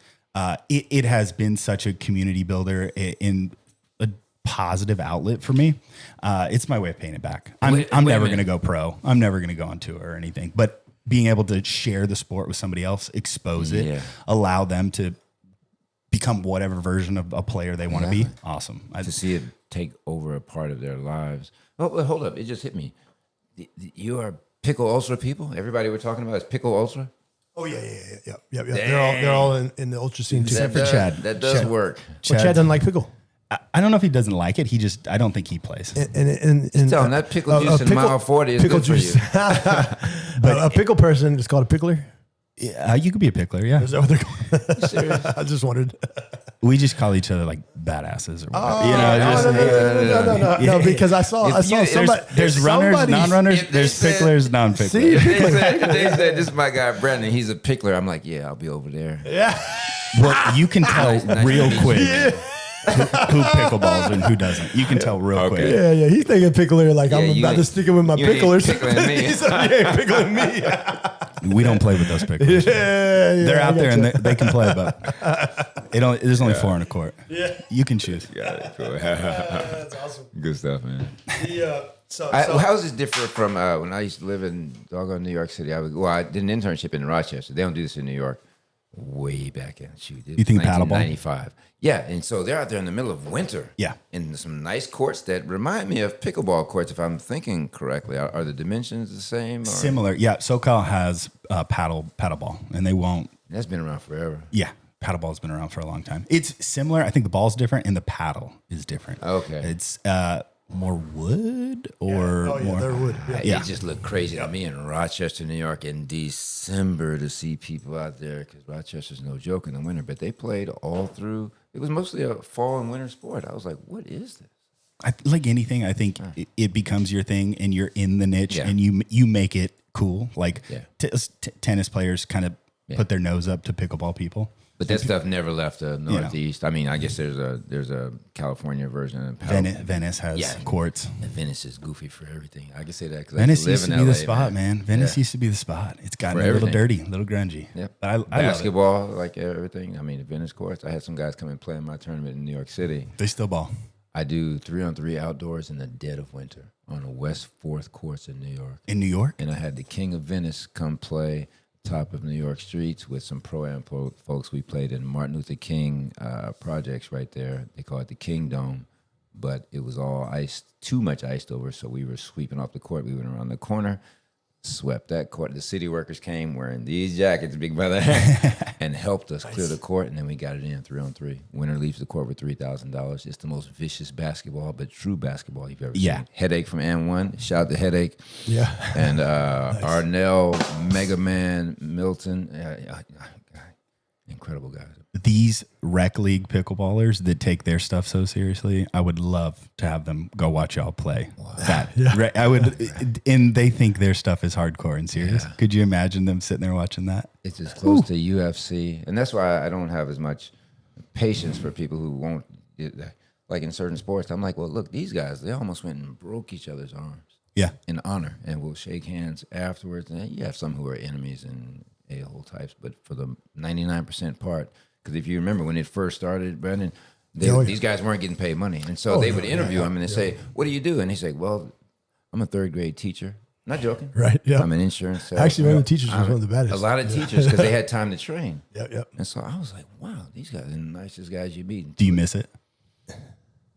it has been such a community builder in a positive outlet for me. It's my way of paying it back. I'm never going to go pro. I'm never going to go on tour or anything. But being able to share the sport with somebody else, expose it, allow them to become whatever version of a player they want to be. Awesome. To see it take over a part of their lives. Oh, but hold up. It just hit me. You are Pickle Ultra people? Everybody we're talking about is Pickle Ultra? Oh, yeah. They're all in the ultra scene too. Except for Chad. That does work. Chad doesn't like pickle. I don't know if he doesn't like it. I don't think he plays. And Tell him that pickle juice in mile 40 is pickle good juice. for you. But a pickle person is called a pickler. You could be a pickler, yeah. Is that what they're called? Serious? I just wondered. We just call each other like badasses or whatever. No, because I saw somebody. There's runners, non-runners. There's picklers, non-picklers. See, They said, this is my guy Brandon. He's a pickler. I'm like, yeah, I'll be over there. Yeah. Well, you can tell real quick who pickleballs and who doesn't. You can tell real quick. Yeah. He's thinking pickler like I'm about to stick it with my picklers. Pickling me. He's like, yeah, pickling me. We don't play with those picklers. They're out there and they can play, but there's only 4 in a court. Yeah. You can choose. Got it. Cool. That's awesome. Good stuff, man. Yeah. How does this differ from when I used to live in doggone New York City? I did an internship in Rochester. They don't do this in New York. Way back in, you think paddleball? 1995. Yeah, and so they're out there in the middle of winter. Yeah, in some nice courts that remind me of pickleball courts, if I'm thinking correctly. Are the dimensions the same? Or? Similar. Yeah, SoCal has paddleball, and they won't. That's been around forever. Yeah, paddleball's been around for a long time. It's similar. I think the ball's different, and the paddle is different. Okay, it's more wood or more. They're wood. Yeah. It just looked crazy to me in Rochester, New York, in December to see people out there because Rochester's no joke in the winter. But they played all through. It was mostly a fall and winter sport. I was like, "What is this?" Like anything, I think it becomes your thing, and you're in the niche, and you make it cool. Like tennis players kind of put their nose up to pickleball people. But that stuff never left the Northeast. I mean, I guess there's a California version of Venice has courts. And Venice is goofy for everything. I can say that because Venice used to be the spot, man. Venice used to be the spot. It's gotten a little dirty, a little grungy. Yep. But I basketball, like everything. I mean, the Venice courts. I had some guys come and play in my tournament in New York City. They still ball. I do 3-on-3 outdoors in the dead of winter on the West 4th courts in New York. In New York? And I had the King of Venice come play top of New York streets with some pro-am folks. We played in Martin Luther King projects right there. They call it the King Dome, but it was all iced, too much iced over, so we were sweeping off the court. We went around the corner, swept that court. The city workers came wearing these jackets, big brother, and helped us clear the court, and then we got it in 3-on-3. Winner leaves the court with $3,000. It's the most vicious basketball, but true basketball you've ever seen. Headache from N1. Shout out to Headache. Yeah. And Arnell, Mega Man, Milton. Incredible guys. These rec league pickleballers that take their stuff so seriously, I would love to have them go watch y'all play. Wow. I would, and they think their stuff is hardcore and serious. Yeah. Could you imagine them sitting there watching that? It's as close to UFC, and that's why I don't have as much patience for people who won't. Like in certain sports, I'm like, well, look, these guys, they almost went and broke each other's arms. Yeah, in honor, and we'll shake hands afterwards. And you have some who are enemies and a-hole types, but for the 99% part. Because if you remember when it first started, Brandon, these guys weren't getting paid money. And so they would interview him and they'd say, what do you do? And he'd say, well, I'm a 3rd grade teacher. Not joking. Right. Yeah. I'm an insurance sales. Actually, one of the teachers was one of the baddest. A lot of teachers because they had time to train. Yep. And so I was like, wow, these guys are the nicest guys you meet. Do you miss it?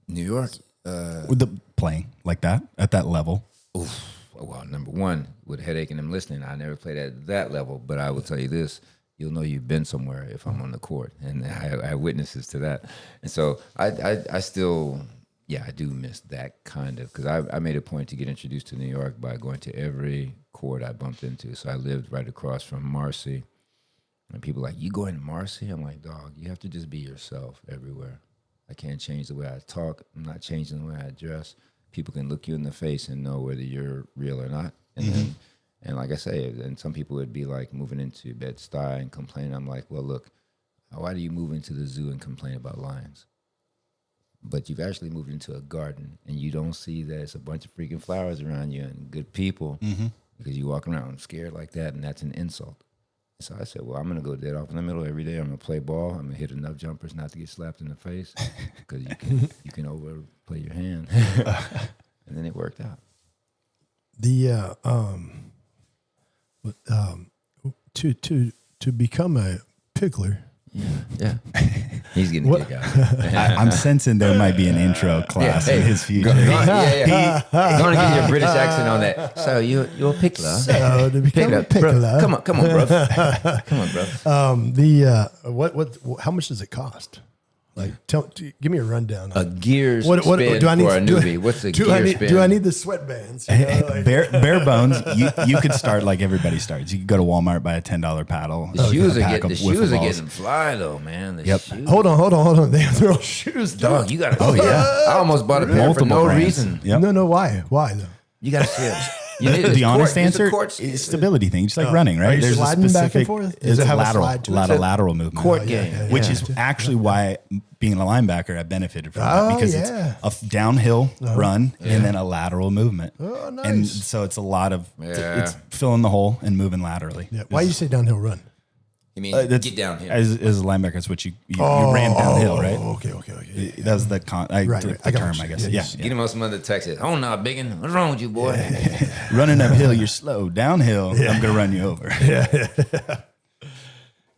New York. With the playing like that at that level? Oof. Well, number one, with headache and them listening, I never played at that level. But I will tell you this. You'll know you've been somewhere if I'm on the court. And I have witnesses to that. And so I still, I do miss that kind of, because I made a point to get introduced to New York by going to every court I bumped into. So I lived right across from Marcy. And people are like, you going to Marcy? I'm like, dog, you have to just be yourself everywhere. I can't change the way I talk. I'm not changing the way I dress. People can look you in the face and know whether you're real or not. And then, and like I say, and some people would be like moving into Bed-Stuy and complain. I'm like, well, look, why do you move into the zoo and complain about lions? But you've actually moved into a garden and you don't see that it's a bunch of freaking flowers around you and good people because you walk around scared like that, and that's an insult. So I said, well, I'm going to go dead off in the middle every day. I'm going to play ball. I'm going to hit enough jumpers not to get slapped in the face because you can overplay your hand. And then it worked out. To become a pickler. Yeah. He's getting a kick out of it. I'm sensing there might be an intro class in his future. Going to get your British accent on that. So you're a pickler. So to become a pickler. Bro, come on, bro. Come on, bro. How much does it cost? Like, give me a rundown. A gear spin for a newbie. What's a gear spin? Do I need the sweatbands? Bare bones. You could start like everybody starts. You could go to Walmart, buy a $10 paddle. The shoes are getting fly though, man. The shoes. Hold on. They have their own shoes, dog. You got to. Oh yeah. I almost bought a pair for no reason. Yep. No. Why though? You got to see it. The honest answer is stability thing, just like running, right? There's sliding a specific, back and forth? There's a lot of lateral movement. Court game. Which is actually why being a linebacker, I benefited from that because it's a downhill run and then a lateral movement. Oh, nice. And so it's a lot of, it's filling the hole and moving laterally. Yeah. Why do you say downhill run? You mean get down here? As a linebacker, it's what you ran downhill, right? Okay. That was the term, I guess. Yeah. Get him on some other Texas. Oh, no, biggin. What's wrong with you, boy? Running uphill, you're slow. Downhill, I'm going to run you over.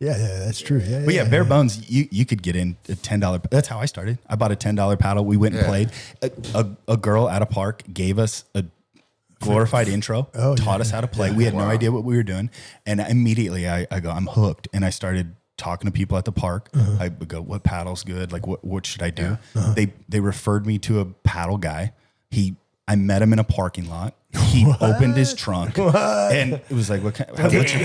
Yeah, that's true. But bare bones, you could get in a $10. That's how I started. I bought a $10 paddle. We went and played. A girl at a park gave us a glorified intro, taught us how to play. We had no idea what we were doing. And immediately I go, I'm hooked. And I started talking to people at the park. I would go, what paddle's good? Like, what should I do? They referred me to a paddle guy. I met him in a parking lot. He opened his trunk and it was like, what's your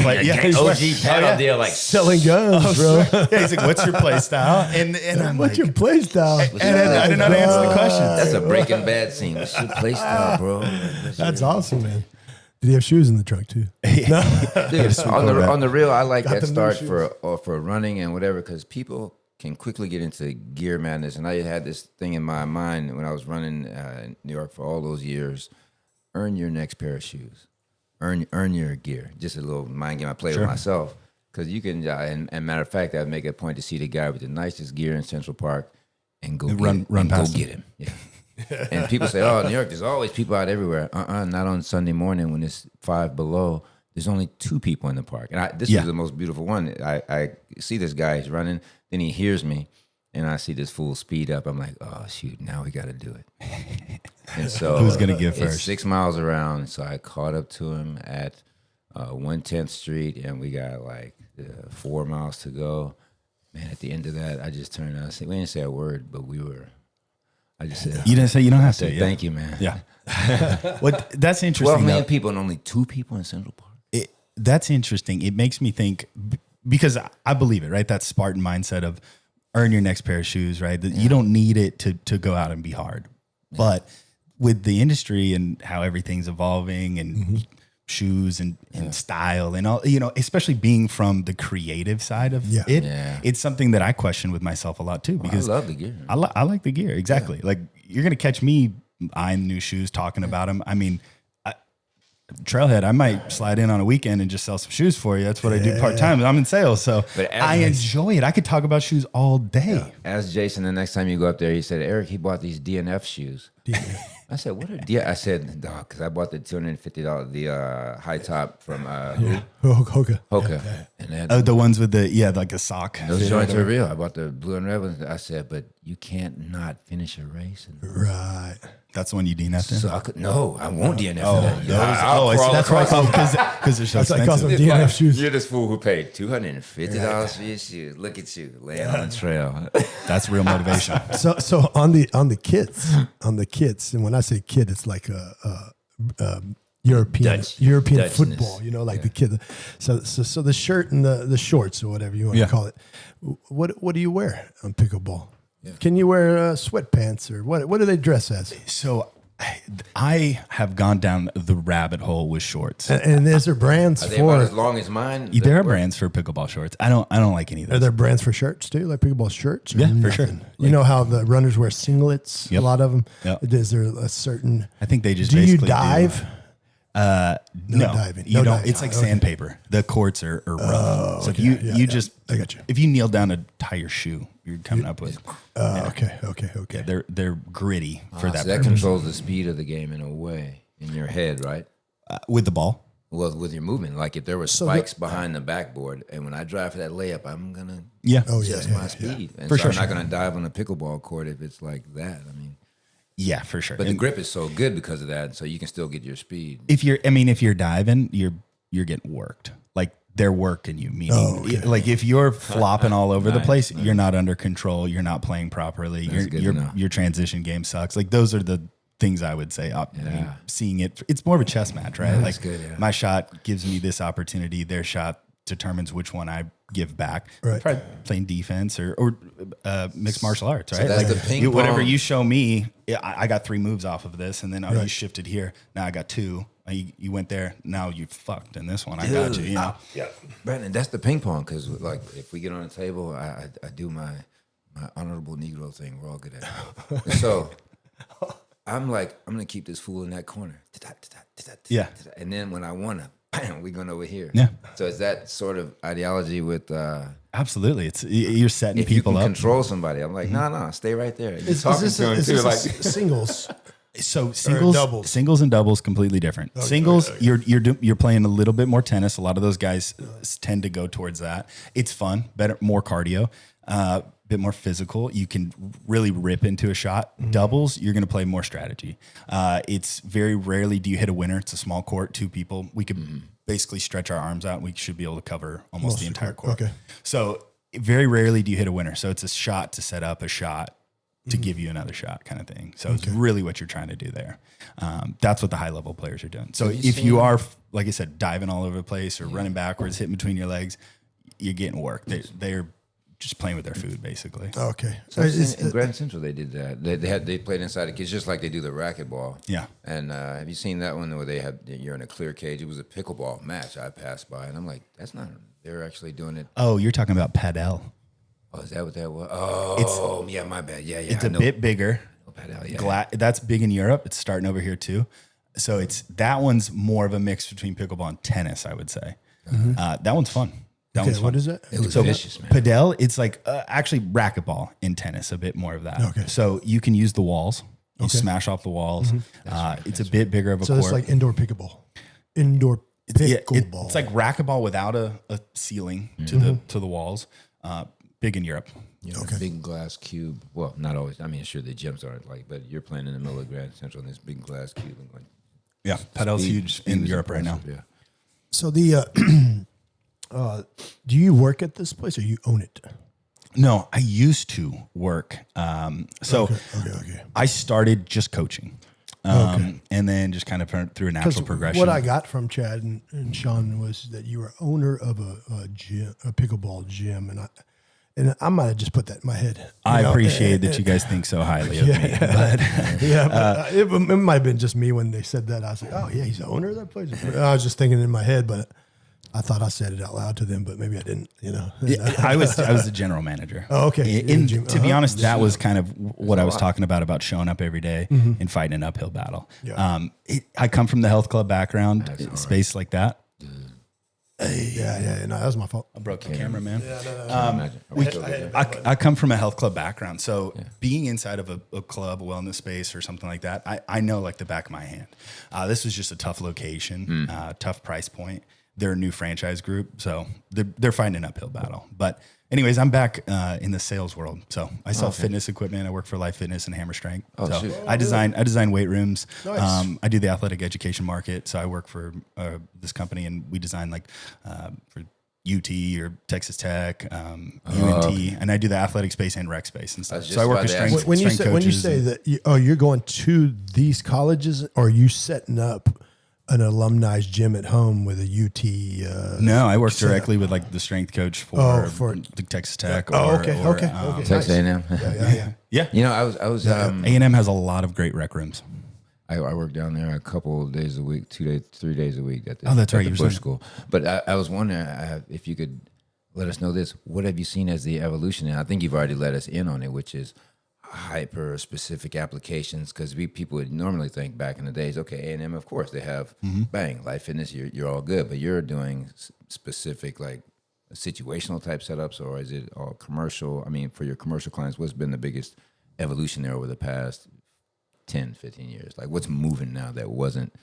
play? Yeah, OG paddle deal, like selling guns, bro. Yeah, he's like, what's your play style? And I'm what's your play style? And I did not answer the question. That's a Breaking Bad scene. What's your play style, bro? That's awesome, man. Did he have shoes in the truck too? No. Dude, on the real, I like that start for running and whatever because people can quickly get into gear madness. And I had this thing in my mind when I was running in New York for all those years. Earn your next pair of shoes. Earn your gear. Just a little mind game I play with myself. Because you can, and matter of fact, I'd make a point to see the guy with the nicest gear in Central Park and go run past him. Yeah. And people say, oh, New York, there's always people out everywhere. Not on Sunday morning when it's 5 below. There's only 2 people in the park. And this is the most beautiful one. I see this guy, he's running, then he hears me, and I see this fool speed up. I'm like, oh, shoot, now we got to do it. And so who's going to give first? It's 6 miles around, so I caught up to him at 110th Street, and we got like 4 miles to go. Man, at the end of that, I just turned out. We didn't say a word, but I just said, you didn't say you don't have to. Thank you, man. Yeah. That's interesting. 12 million people and only 2 people in Central Park. That's interesting. It makes me think, because I believe it, right? That Spartan mindset of earn your next pair of shoes, right? That you don't need it to go out and be hard. Yeah. But with the industry and how everything's evolving and shoes and style and all, especially being from the creative side of it, it's something that I question with myself a lot too, because I love the gear. I like the gear. Exactly. Yeah. Like you're going to catch me eyeing new shoes, talking about them. I mean, Trailhead, I might slide in on a weekend and just sell some shoes for you. That's what I do part-time. I'm in sales, so I enjoy it. I could talk about shoes all day. Ask Jason the next time you go up there. He said, Eric, he bought these DNF shoes. I said, what are I said, because I bought the $250, the high top from Hoka. Hoka. And that, the ones with like a sock. those joints are real. I bought the blue and red ones. I said, but you can't not finish a race. Right. That's the one you DNF'd in? So I won't DNF that. That's right. Because they're so That's like expensive. custom DNF shoes. You're this fool who paid $250 for your shoes. Look at you laying on the trail. That's real motivation. So on the kits, and when I say kit, it's like a European Dutchness. football, like the kid. So the shirt and the shorts or whatever you want to call it. What do you wear on pickleball? Yeah. Can you wear sweatpants or what do they dress as? So I have gone down the rabbit hole with shorts. And is there brands Are they for about as long as mine? There are brands for pickleball shorts. I don't like any of those. Are there brands for shirts too, like pickleball shirts? Yeah, for sure. You know how the runners wear singlets? Yep. A lot of them. Yep. Is there a certain? I think they just Do you basically dive? No diving. You No don't. diving. It's like sandpaper. The courts are rough. So okay. if you just, I got you. If you kneel down to tie your shoe, you're coming up with. Okay. Yeah, they're gritty for that. So that purpose. controls the speed of the game in a way in your head, right? With the ball. Well, with your movement, like if there were spikes behind the backboard, and when I drive for that layup, I'm gonna adjust my speed, and For so sure. I'm not gonna dive on a pickleball court if it's like that. I mean, Yeah, for sure. but the grip is so good because of that, so you can still get your speed. If you're diving, you're getting worked. Like they're working you. Meaning, like if you're flopping all over the place, you're not under control. You're not playing properly. Your transition game sucks. Like those are the things I would say. I mean, seeing it's more of a chess match, right? Like good, my shot gives me this opportunity. Their shot determines which one I give back. Right. Probably playing defense or mixed martial arts, right? So that's like the ping whatever pong. you show me, I got 3 moves off of this, and then you shifted here. Now I got 2. You went there. Now you fucked in this one. I got you. You know. Brandon, that's the ping pong because like if we get on the table, I do my honorable Negro thing. We're all good at it. So I'm like, I'm gonna keep this fool in that corner. Yeah. And then when I wanna, bam, we're going over here. Yeah. So is that sort of ideology with Absolutely. It's you're setting if you people can up. control somebody? I'm like, no, stay right there. You're Is talking this to him is too, this like singles? So doubles? singles and doubles completely different. Singles, you're playing a little bit more tennis. A lot of those guys tend to go towards that. It's fun, better, more cardio, bit more physical. You can really rip into a shot. Doubles, you're going to play more strategy. It's very rarely do you hit a winner. It's a small court, 2 people. We could basically stretch our arms out. We should be able to cover almost the entire court. Okay. So very rarely do you hit a winner. So it's a shot to set up a shot to give you another shot kind of thing. So it's really what you're trying to do there. That's what the high level players are doing. So if you are, like I said, diving all over the place or running backwards, hitting between your legs, you're getting work. They're just playing with their food basically. Okay. So in Grand Central, they did that. They played inside the cage just like they do the racquetball. Yeah. And have you seen that one where you're in a clear cage? It was a pickleball match. I passed by and I'm like, that's not. They're actually doing it. Oh, you're talking about padel. Oh, is that what that was? Oh, yeah, my bad. Yeah. It's a bit bigger. Padel, yeah. That's big in Europe. It's starting over here too. So that one's more of a mix between pickleball and tennis, I would say. That one's fun. What is it? It was So vicious, man. padel, it's like actually racquetball in tennis, a bit more of that. Okay. So you can use the walls. You smash off the walls. It's a bit bigger of a So court. it's like indoor pickleball. Indoor pickleball. It's like racquetball without a ceiling to the walls. Big in Europe. A big glass cube. Well, not always. I mean, sure, the gyms aren't like, but you're playing in the middle of Grand Central in this big glass cube. And like, Yeah, padel's huge speed in was Europe right now. impressive, Yeah. So do you work at this place or you own it? No, I used to work. Okay. I started just coaching. And then just kind of through a natural progression. What I got from Chad and Sean was that you were owner of a gym, a pickleball gym, and I might have just put that in my head. I appreciate that you guys think so highly of me. But It might have been just me when they said that. I was like, oh yeah, he's the owner of that place. I was just thinking in my head, but I thought I said it out loud to them, but maybe I didn't. I was the general manager. Oh, okay. To be honest, that was kind of what I was talking about showing up every day and fighting an uphill battle. Yeah. I come from the health club background, space like that. Yeah. No, that was my fault. I broke the camera, man. Imagine. I come from a health club background, so being inside of a club, a wellness space, or something like that, I know like the back of my hand. This was just a tough location, tough price point. They're a new franchise group, so they're fighting an uphill battle. But anyways, I'm back in the sales world. So I sell fitness equipment. I work for Life Fitness and Hammer Strength. So I design weight rooms. Nice. I do the athletic education market. So I work for this company, and we design like for UT or Texas Tech, UNT, and I do the athletic space and rec space and stuff. So I work with strength When you coaches. say that, you're going to these colleges, or are you setting up an alumni's gym at home with a UT? No, I work directly with like the strength coach for the Texas Tech. Okay. Texas A&M. Yeah. You know, I was A&M has a lot of great rec rooms. I work down there a couple of days a week, 3 days a week at the, that's right, at the Bush School. But I was wondering if you could let us know this. What have you seen as the evolution? And I think you've already let us in on it, which is hyper specific applications, because people would normally think back in the days, okay, A&M, of course they have bang Life Fitness, you're all good, but you're doing specific like situational type setups, or is it all commercial? I mean, for your commercial clients, what's been the biggest evolution there over the past 10, 15 years? Like what's moving now that wasn't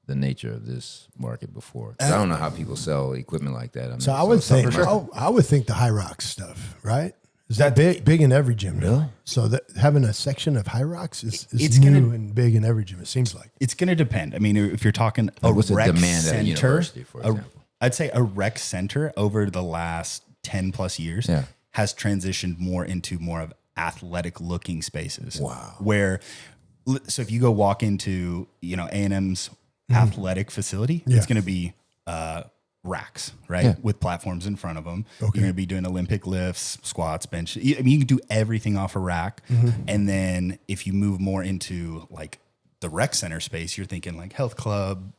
the nature of this market before? 'Cause I don't know how people sell equipment like that. I mean, So I would think the high rock stuff, right? Is that big in every gym? Really? So that having a section of high rocks is It's new and big in every gym. It seems like. It's going to depend. I mean, if you're talking what's the rec demand at a center, university, for example? I'd say a rec center over the last 10 plus years has transitioned more into more of athletic looking spaces. Wow. So if you go walk into, A&M's athletic facility, it's going to be racks, right? With platforms in front of them. You're going to be doing Olympic lifts, squats, bench. I mean, you can do everything off a rack. And then if you move more into like the rec center space, you're thinking like health club,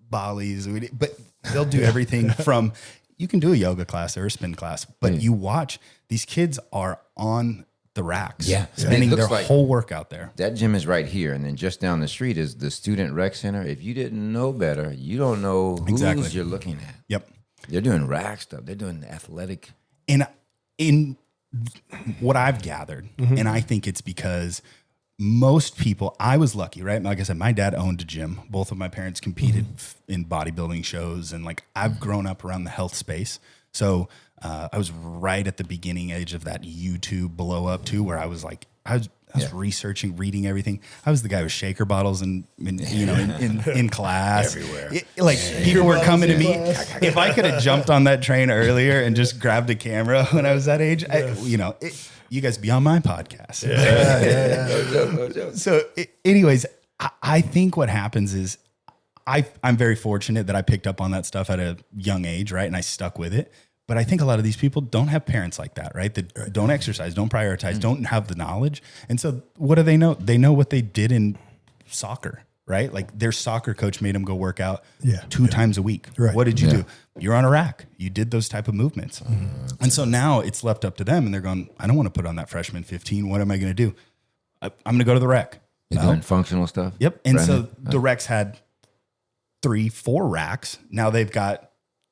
Bali's, but they'll do everything from, you can do a yoga class or a spin class, but you watch, these kids are on the racks, spending their whole workout there. That gym is right here, and then just down the street is the student rec center. If you didn't know better, you don't know who you're looking at. Yep. They're doing rack stuff. They're doing athletic. And in what I've gathered, and I think it's because most people, I was lucky, right? Like I said, my dad owned a gym. Both of my parents competed in bodybuilding shows, and like I've grown up around the health space. So I was right at the beginning age of that YouTube blow up too, where I was like, I was researching, reading everything. I was the guy with shaker bottles in class. Everywhere. People were coming to me. If I could have jumped on that train earlier and just grabbed a camera when I was that age, you guys be on my podcast. So anyways, I think what happens is I'm very fortunate that I picked up on that stuff at a young age, right? And I stuck with it. But I think a lot of these people don't have parents like that, right? That don't exercise, don't prioritize, don't have the knowledge. And so what do they know? They know what they did in soccer, right? Like their soccer coach made them go work out 2 times a week. Right. What did you do? You're on a rack. You did those type of movements. And so now it's left up to them, and they're going, I don't want to put on that freshman 15. What am I going to do? I'm going to go to the rec. They're doing functional stuff. Yep. And so the recs had 3-4 racks. Now they've got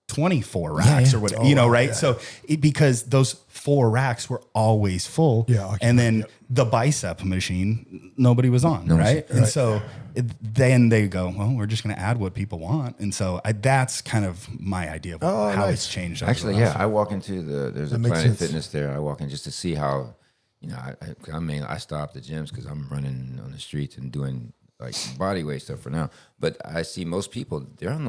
24 racks or whatever, right? Yeah. So because those 4 racks were always full. And then the bicep machine, nobody was on, right? And so then they go, well, we're just going to add what people want. And so that's kind of my idea of how it's changed. Actually, I walk into there's a Planet Fitness there. I walk in just to see how, I stop the gyms because I'm running on the streets and doing like body weight stuff for now. But I see most people, they're on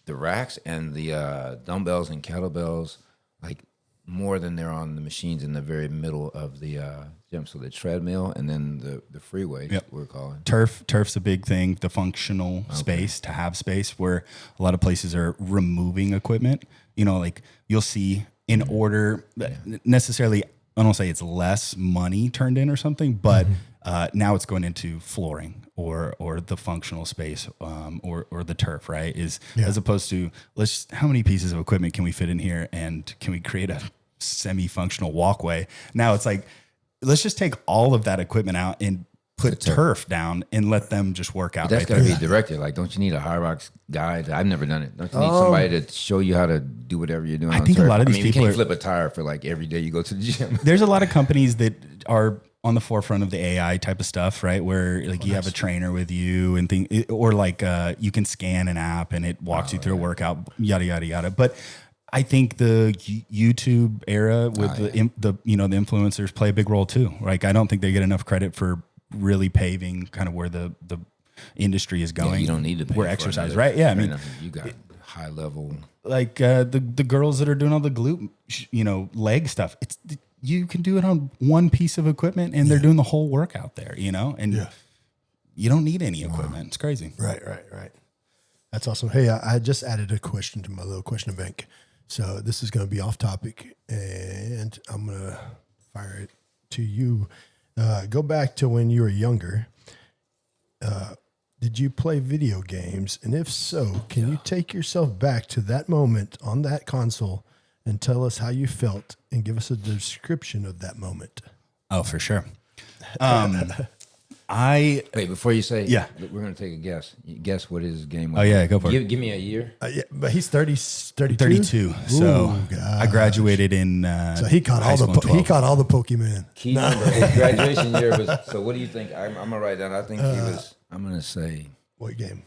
the racks and the dumbbells and kettlebells, like more than they're on the machines in the very middle of the gym. So the treadmill and then the free weights, we're calling. Turf's a big thing, the functional space, to have space, where a lot of places are removing equipment. Like you'll see in order, necessarily, I don't say it's less money turned in or something, but now it's going into flooring or the functional space or the turf, right? As opposed to how many pieces of equipment can we fit in here, and can we create a semi-functional walkway? Now it's like, let's just take all of that equipment out and put turf down and let them just work out. But that's right got to there. be a director. Like, don't you need a high rocks guy? I've never done it. Don't you need somebody to show you how to do whatever you're doing? I on think turf? a lot of these you people can't are- flip a tire for like every day you go to the gym. There's a lot of companies that are on the forefront of the AI type of stuff, right? Where like you have a trainer with you and or like you can scan an app and it walks you through a workout, yada yada yada. But I think the YouTube era with the influencers play a big role too. Like I don't think they get enough credit for really paving kind of where the industry is going. Yeah, you don't need to pay where for exercise, another right? Yeah, I mean, trainer. You got high level. like the girls that are doing all the glute, leg stuff. You can do it on one piece of equipment, and they're doing the whole workout there. And you don't need any equipment. It's crazy. Right. That's awesome. Hey, I just added a question to my little question bank. So this is going to be off topic, and I'm going to fire it to you. Go back to when you were younger. Did you play video games? And if so, can you take yourself back to that moment on that console and tell us how you felt and give us a description of that moment? Oh, for sure. Wait, before you say, Yeah. we're going to take a guess. You guess what his game was. Oh, yeah, go for it. Give me a year. Yeah, but he's 32? 32. So I graduated in. So he caught high all school in 12. he caught all the Pokemon. Key number. His graduation year was. So what do you think? I'm going to write down. I think he was. I'm going to say. What game?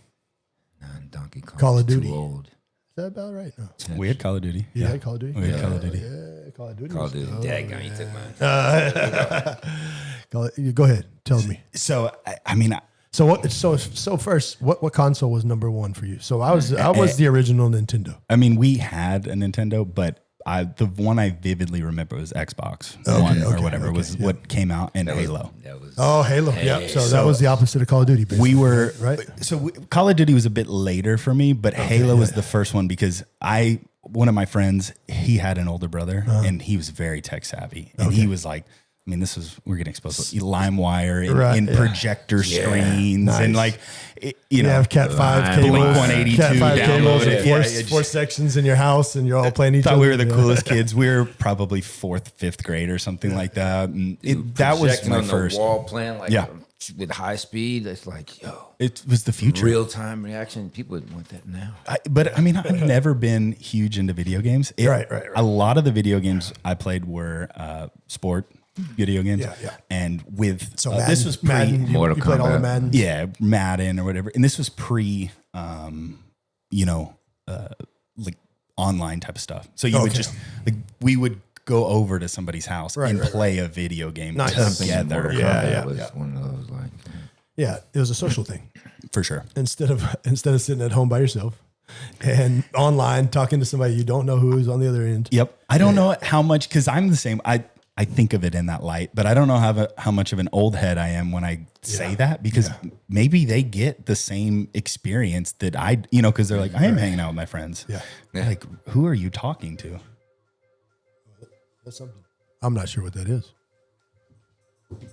Donkey Kong. Call of Too Duty. old. Is that about right? No. We had Call of Duty. You had Call of Duty? We had Call of Duty. Yeah, Call of Duty. Call of Duty. Daggone, you took mine. Go ahead. Tell me. So I mean, So what? So first, what console was number one for you? So I was the original Nintendo. I mean, we had a Nintendo, but the one I vividly remember was Xbox what came out, and Halo. That was. Oh, Halo. Yeah. So that was the opposite of Call of Duty. Basically. We were right. Call of Duty was a bit later for me, but Halo was the first one because one of my friends, he had an older brother and he was very tech savvy, and he was like, I mean, we're getting exposed to LimeWire and projector screens and like, you have Cat 5 cables, Blink 182 Cat 5 cables, downloaded. and four sections in your house, and you're all playing each other. Thought we were the coolest kids. We were probably 4th, 5th grade or something like that. And that was Projecting my on first. The wall playing like Yeah. with high speed. It's like, It was the future. real time reaction. People would want that now. But I mean, I've never been huge into video games. Right. A lot of the video games I played were sport video games. Yeah. And with So Madden, this was pre Madden. Mortal You played all the Kombat. Madden. yeah, Madden or whatever. And this was pre like online type of stuff. So you would just like we would go over to somebody's house and play a video game together. Mortal Yeah, Kombat was one of those like. Yeah, it was a social thing. For sure. Instead of sitting at home by yourself and online talking to somebody you don't know who's on the other end. Yep. I don't know how much, because I'm the same. I think of it in that light, but I don't know how much of an old head I am when I say that, because maybe they get the same experience that I, because they're like, I am hanging out with my friends. Yeah. Like, who are you talking to? That's something. I'm not sure what that is.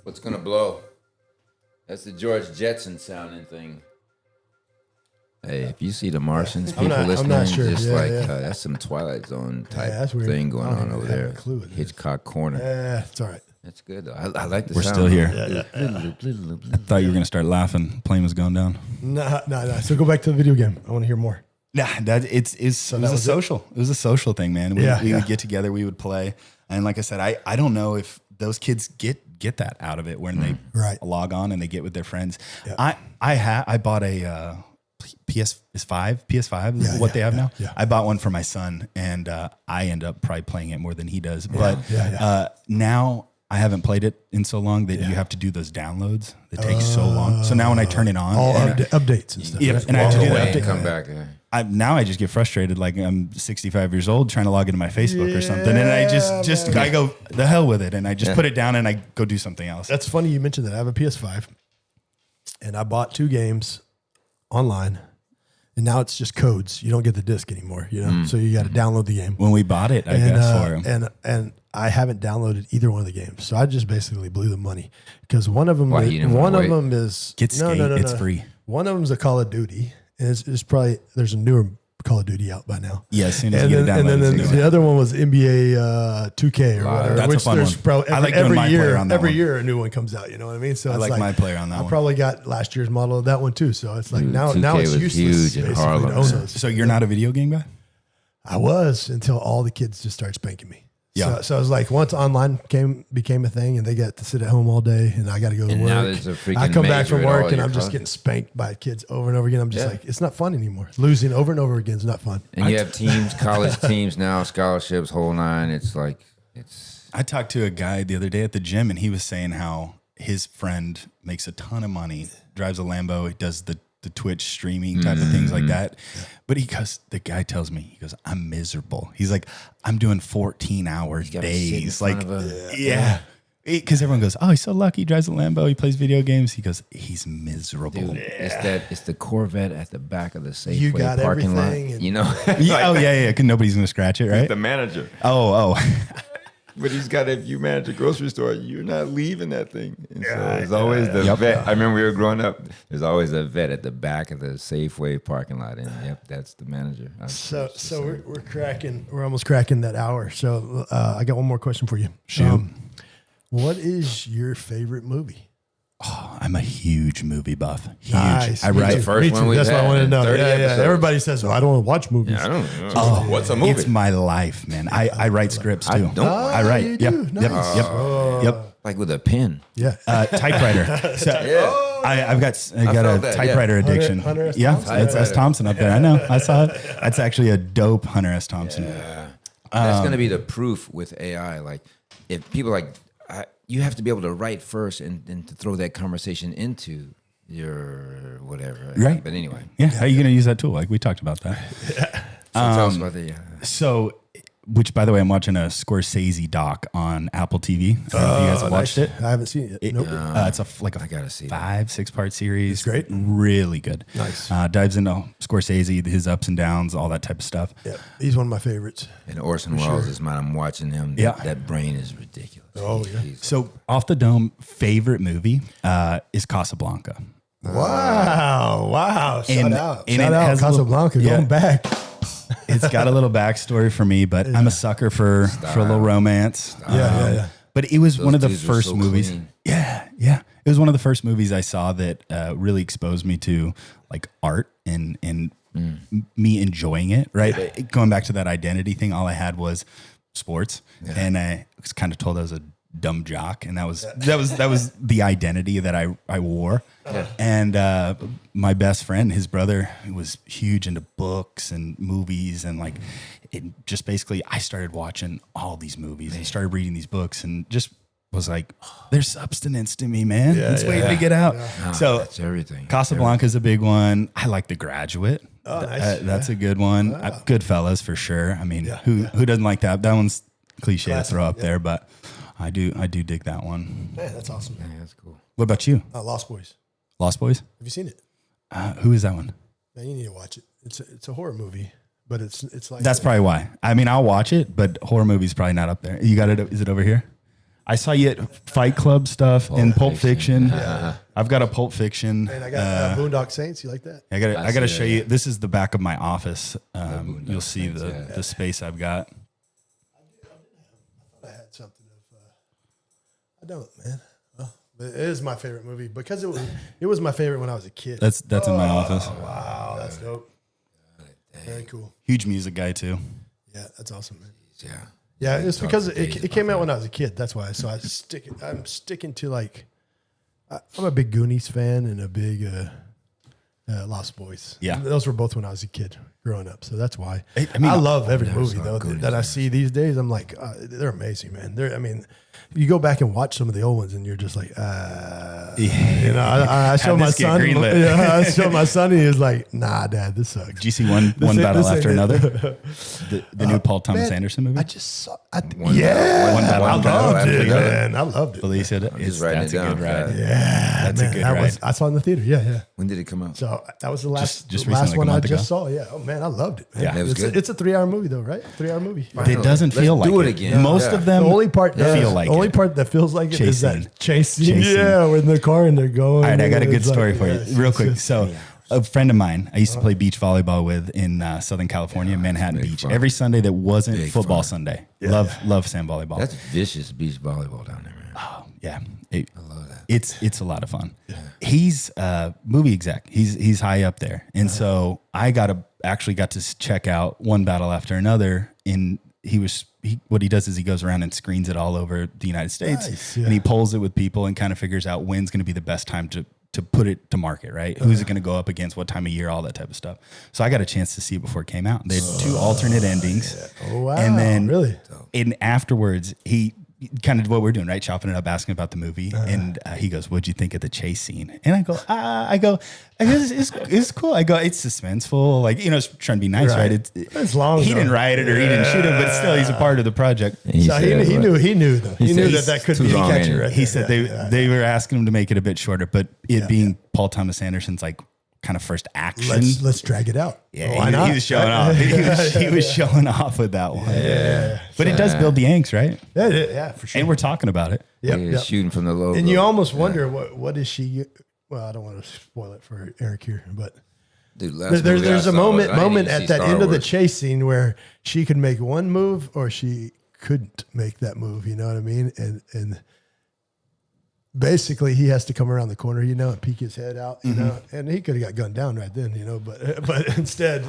What's gonna blow? That's the George Jetson sounding thing. Hey, if you see the Martians, people listening, not sure. just Yeah. that's some Twilight Zone type that's weird. thing going I don't on even over have there. a clue what it is. Hitchcock Corner. It's all right. That's good though. I like the We're sound. still here. Yeah. Thought you were going to start laughing. Plane was going down. No. So go back to the video game. I want to hear more. Nah, it was a social. It was a social thing, man. We would get together, we would play, and like I said, I don't know if those kids get that out of it when they log on and they get with their friends. Yeah. I bought a PS5 is what they have now. Yeah. I bought one for my son, and I end up probably playing it more than he does. But now I haven't played it in so long that you have to do those downloads that take so long. So now when I turn it on, all updates and stuff. and I have to do that. and come back. Now I just get frustrated, like I'm 65 years old trying to log into my Facebook or something, and I I go the hell with it, and I just put it down and I go do something else. That's funny you mentioned that. I have a PS5, and I bought 2 games online, and now it's just codes. You don't get the disc anymore, so you got to download the game. When we bought it, I guess for him. And I haven't downloaded either one of the games, so I just basically blew the money because one of them, is Get Skate, it's free. One of them's a Call of Duty, and it's probably there's a newer Call of Duty out by now. Yeah, as soon as And you then, get it and downloaded, then it's the new. other one was NBA 2K or whatever. That's a which fun there's one. probably I like doing every my year. player on that Every one. year a new one comes out. You know what I mean? So I it's like my player on that I one. probably got last year's model of that one too. So it's like Dude, now 2K it's was useless. huge in basically, Harlem, to own man. those. So you're not a video game guy? I was until all the kids just started spanking me. Yeah. So I was like, once online became a thing, and they got to sit at home all day, and I got to go to And work. now there's a freaking I come back major from at all work, and your I'm just colleges. getting spanked by kids over and over again. I'm just like, it's not fun anymore. Losing over and over again is not fun. And you have teams, college teams now, scholarships, whole nine. It's like, I talked to a guy the other day at the gym, and he was saying how his friend makes a ton of money, drives a Lambo, he does the Twitch streaming type of things like that. But the guy tells me, he goes, I'm miserable. He's like, I'm doing 14-hour days. Like, yeah. Because everyone goes, oh, he's so lucky. He drives a Lambo. He plays video games. He goes, he's miserable. dude, it's the Corvette at the back of the You Safeway got parking lot. everything and- You know, Yeah. Cause nobody's going to scratch it, right? the manager. Oh. But he's got, if you manage a grocery store, you're not leaving that thing. And so there's always the vet. I remember we were growing up, there's always a vet at the back of the Safeway parking lot. And that's the manager. So we're almost cracking that hour. So I got one more question for you. Shoot. What is your favorite movie? I'm a huge movie buff. Huge. Nice. I Me write too. first Me one too. we've That's what I had wanted to in know. 30 Yeah. episodes. Everybody says, "Oh, I don't want to watch movies." I don't know. What's a movie? It's my life, man. I write scripts too. don't. I write. You Yep. do? Yep. Nice. Yep. Like with a pen. Yeah. Typewriter. So I've got a felt that, typewriter addiction. Hunter S. Yeah, Thompson? it's S. Thompson up there. I know. I saw it. That's actually a dope Hunter S. Thompson. That's going to be the proof with AI. Like, if people you have to be able to write first and to throw that conversation into your whatever. Right. But anyway. Yeah. How are you going to use that tool? Like we talked about that. So tell us about that. So, which by the way, I'm watching a Scorsese doc on Apple TV. I don't know if you guys have watched it. I haven't seen it yet. Nope. It's I gotta see that. 5-6 part series. It's great. Really good. Nice. Dives into Scorsese, his ups and downs, all that type of stuff. Yeah, he's one of my favorites. And Orson Welles is mine. I'm watching him. Yeah. That brain is ridiculous. Oh, yeah. So, off the dome, favorite movie is Casablanca. Wow. And- Shout out. and Shout it out has a little- Casablanca. yeah. Going back. It's got a little backstory for me, but I'm a sucker for a little romance. Yeah. But it was one of the dudes were first so movies. clean. Yeah. It was one of the first movies I saw that really exposed me to like art and me enjoying it. Right, going back to that identity thing. All I had was sports, and I was kind of told I was a dumb jock, and that was the identity that I wore. And my best friend, his brother, was huge into books and movies, and like it just basically I started watching all these movies and started reading these books and just was like, there's substance to me, man. It's waiting to get out. So That's everything. Casablanca is a big one. I like The Graduate. Oh, nice. That's a good one. Goodfellas for sure. I mean, who doesn't like that? That one's cliche to throw up there, but I do dig that one. Man, that's awesome. Yeah, that's cool. What about you? Lost Boys. Lost Boys? Have you seen it? Who is that one? Man, you need to watch it. It's a horror movie, but it's like That's probably why. I mean, I'll watch it, but horror movie's probably not up there. You got it? Is it over here? I saw you at Fight Club stuff and Pulp Fiction. I've got a Pulp Fiction. And I got Boondock Saints. You like that? I got to show that, you. This is the back of my office. You'll see Saints, the space I've got. I had something of. I don't, man. But it is my favorite movie because it was my favorite when I was a kid. That's in my office. Wow, that's dope. Very cool. Huge music guy too. Yeah, that's awesome, man. Yeah. Yeah, it's because it came out when I was a kid. That's why. So I'm sticking to like, I'm a big Goonies fan and a big Lost Boys. Yeah. Those were both when I was a kid growing up. So that's why. I mean, I love every never movie saw though Goonies, that I see these days. I'm like, they're amazing, man. You go back and watch some of the old ones and you're just like, you know, I show my this get son. greenlit? Yeah, I show my son. He was like, nah, Dad, this sucks. Did you see one battle after another? The new Paul Thomas Man, Anderson movie. I just saw. One battle I after loved after it, another. man. I loved it. Police hit it. just writing That's it a down good ride. fast. Yeah, That's a good ride. I saw it in the theater. Yeah. When did it come out? So that was the last, Just the last recently, one like a I month just ago. saw. Yeah. Oh man, I loved it. Man. Yeah. It was good. It's a 3-hour movie though, right? 3-hour movie. It doesn't feel like do it again. Most Yeah. of them The only part that feel like the only it. part that feels like it Chase is scene. that chase scene. Chase scene. Yeah, we're in the car and they're going. All right, I got a and good it's like, story for you, yes, real it's quick. just- So, a friend of mine I used to play beach volleyball with in Southern California, Manhattan Beach. fun. Every Sunday that wasn't Big football fun. Sunday. Love sand volleyball. That's vicious beach volleyball down there, man. Oh, yeah. I love that. It's a lot of fun. Yeah. He's a movie exec. He's high up there. And so I actually got to check out one battle after another. What he does is he goes around and screens it all over the United States. Nice, yeah. And he polls it with people and kind of figures out when's going to be the best time to put it to market, right? Who's it going to go up against, what time of year, all that type of stuff. So I got a chance to see it before it came out. They had 2 alternate endings. Yeah. Oh, wow. And then really? And afterwards, he kind of what we're doing, right? Chopping it up, asking about the movie. And he goes, what'd you think of the chase scene? And I go, it's cool. I go, it's suspenseful. Like, it's trying to be nice, right? It's long. He didn't write it or he didn't shoot it, but still he's a part of the project. So he knew that could be too long catchy, in it. right? He said they were asking him to make it a bit shorter, but it being Paul Thomas Anderson's like kind of first action. Let's drag it out. Yeah, Why not? He was showing off. He was showing off with that one. Yeah. But it does build the angst, right? Yeah, for sure. And we're talking about it. Yep. Shooting from the logo. And you almost wonder what is she? Well, I don't want to spoil it for Eric here, but Dude, last there's movie I a saw moment was- I didn't even at see that Star end of the Wars. chase scene where she could make one move or she couldn't make that move. You know what I mean? And basically he has to come around the corner, and peek his head out, and he could have got gunned down right then, but instead,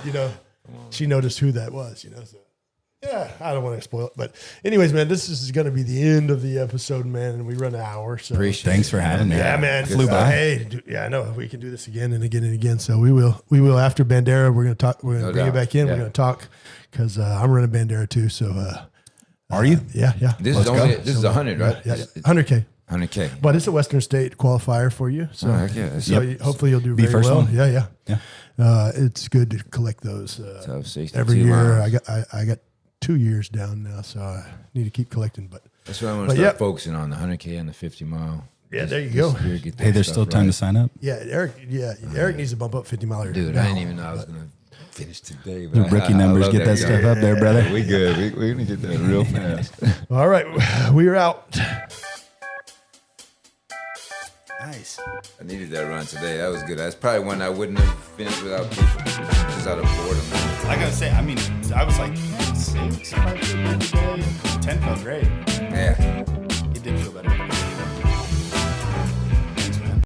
she noticed who that was, so. Yeah, I don't want to spoil it, but anyways, man, this is going to be the end of the episode, man, and we run an hour. So Thanks for having me. yeah, man, Flew by. Hey, I know we can do this again and again and again. So we will after Bandera. We're going to talk. We're going to bring you doubt. back in. Yeah. We're going to talk because I'm running Bandera too. So Are you? yeah. This is 100, right? Yeah, 100K. 100K. But it's a Western State qualifier for you. So, heck yeah. hopefully you'll do Be very first well. one? Yeah. It's good to collect those So 62 every year. miles. I got 2 years down now, so I need to keep collecting. But That's what I want to start focusing on, the 100K and the 50 mile. yeah, there you go. Hey, there's still time to sign up. Yeah, Eric needs to bump up 50 miler. Dude, now. I didn't even know I was going to finish today. The But rookie I numbers, love get that stuff up there, brother. We good. We're going to get that real fast. All right, we're out. Nice. I needed that run today. That was good. That's probably one I wouldn't have finished without Pickler. Just out of boredom. I gotta say, I was like 6, 5, 10 felt great. Yeah.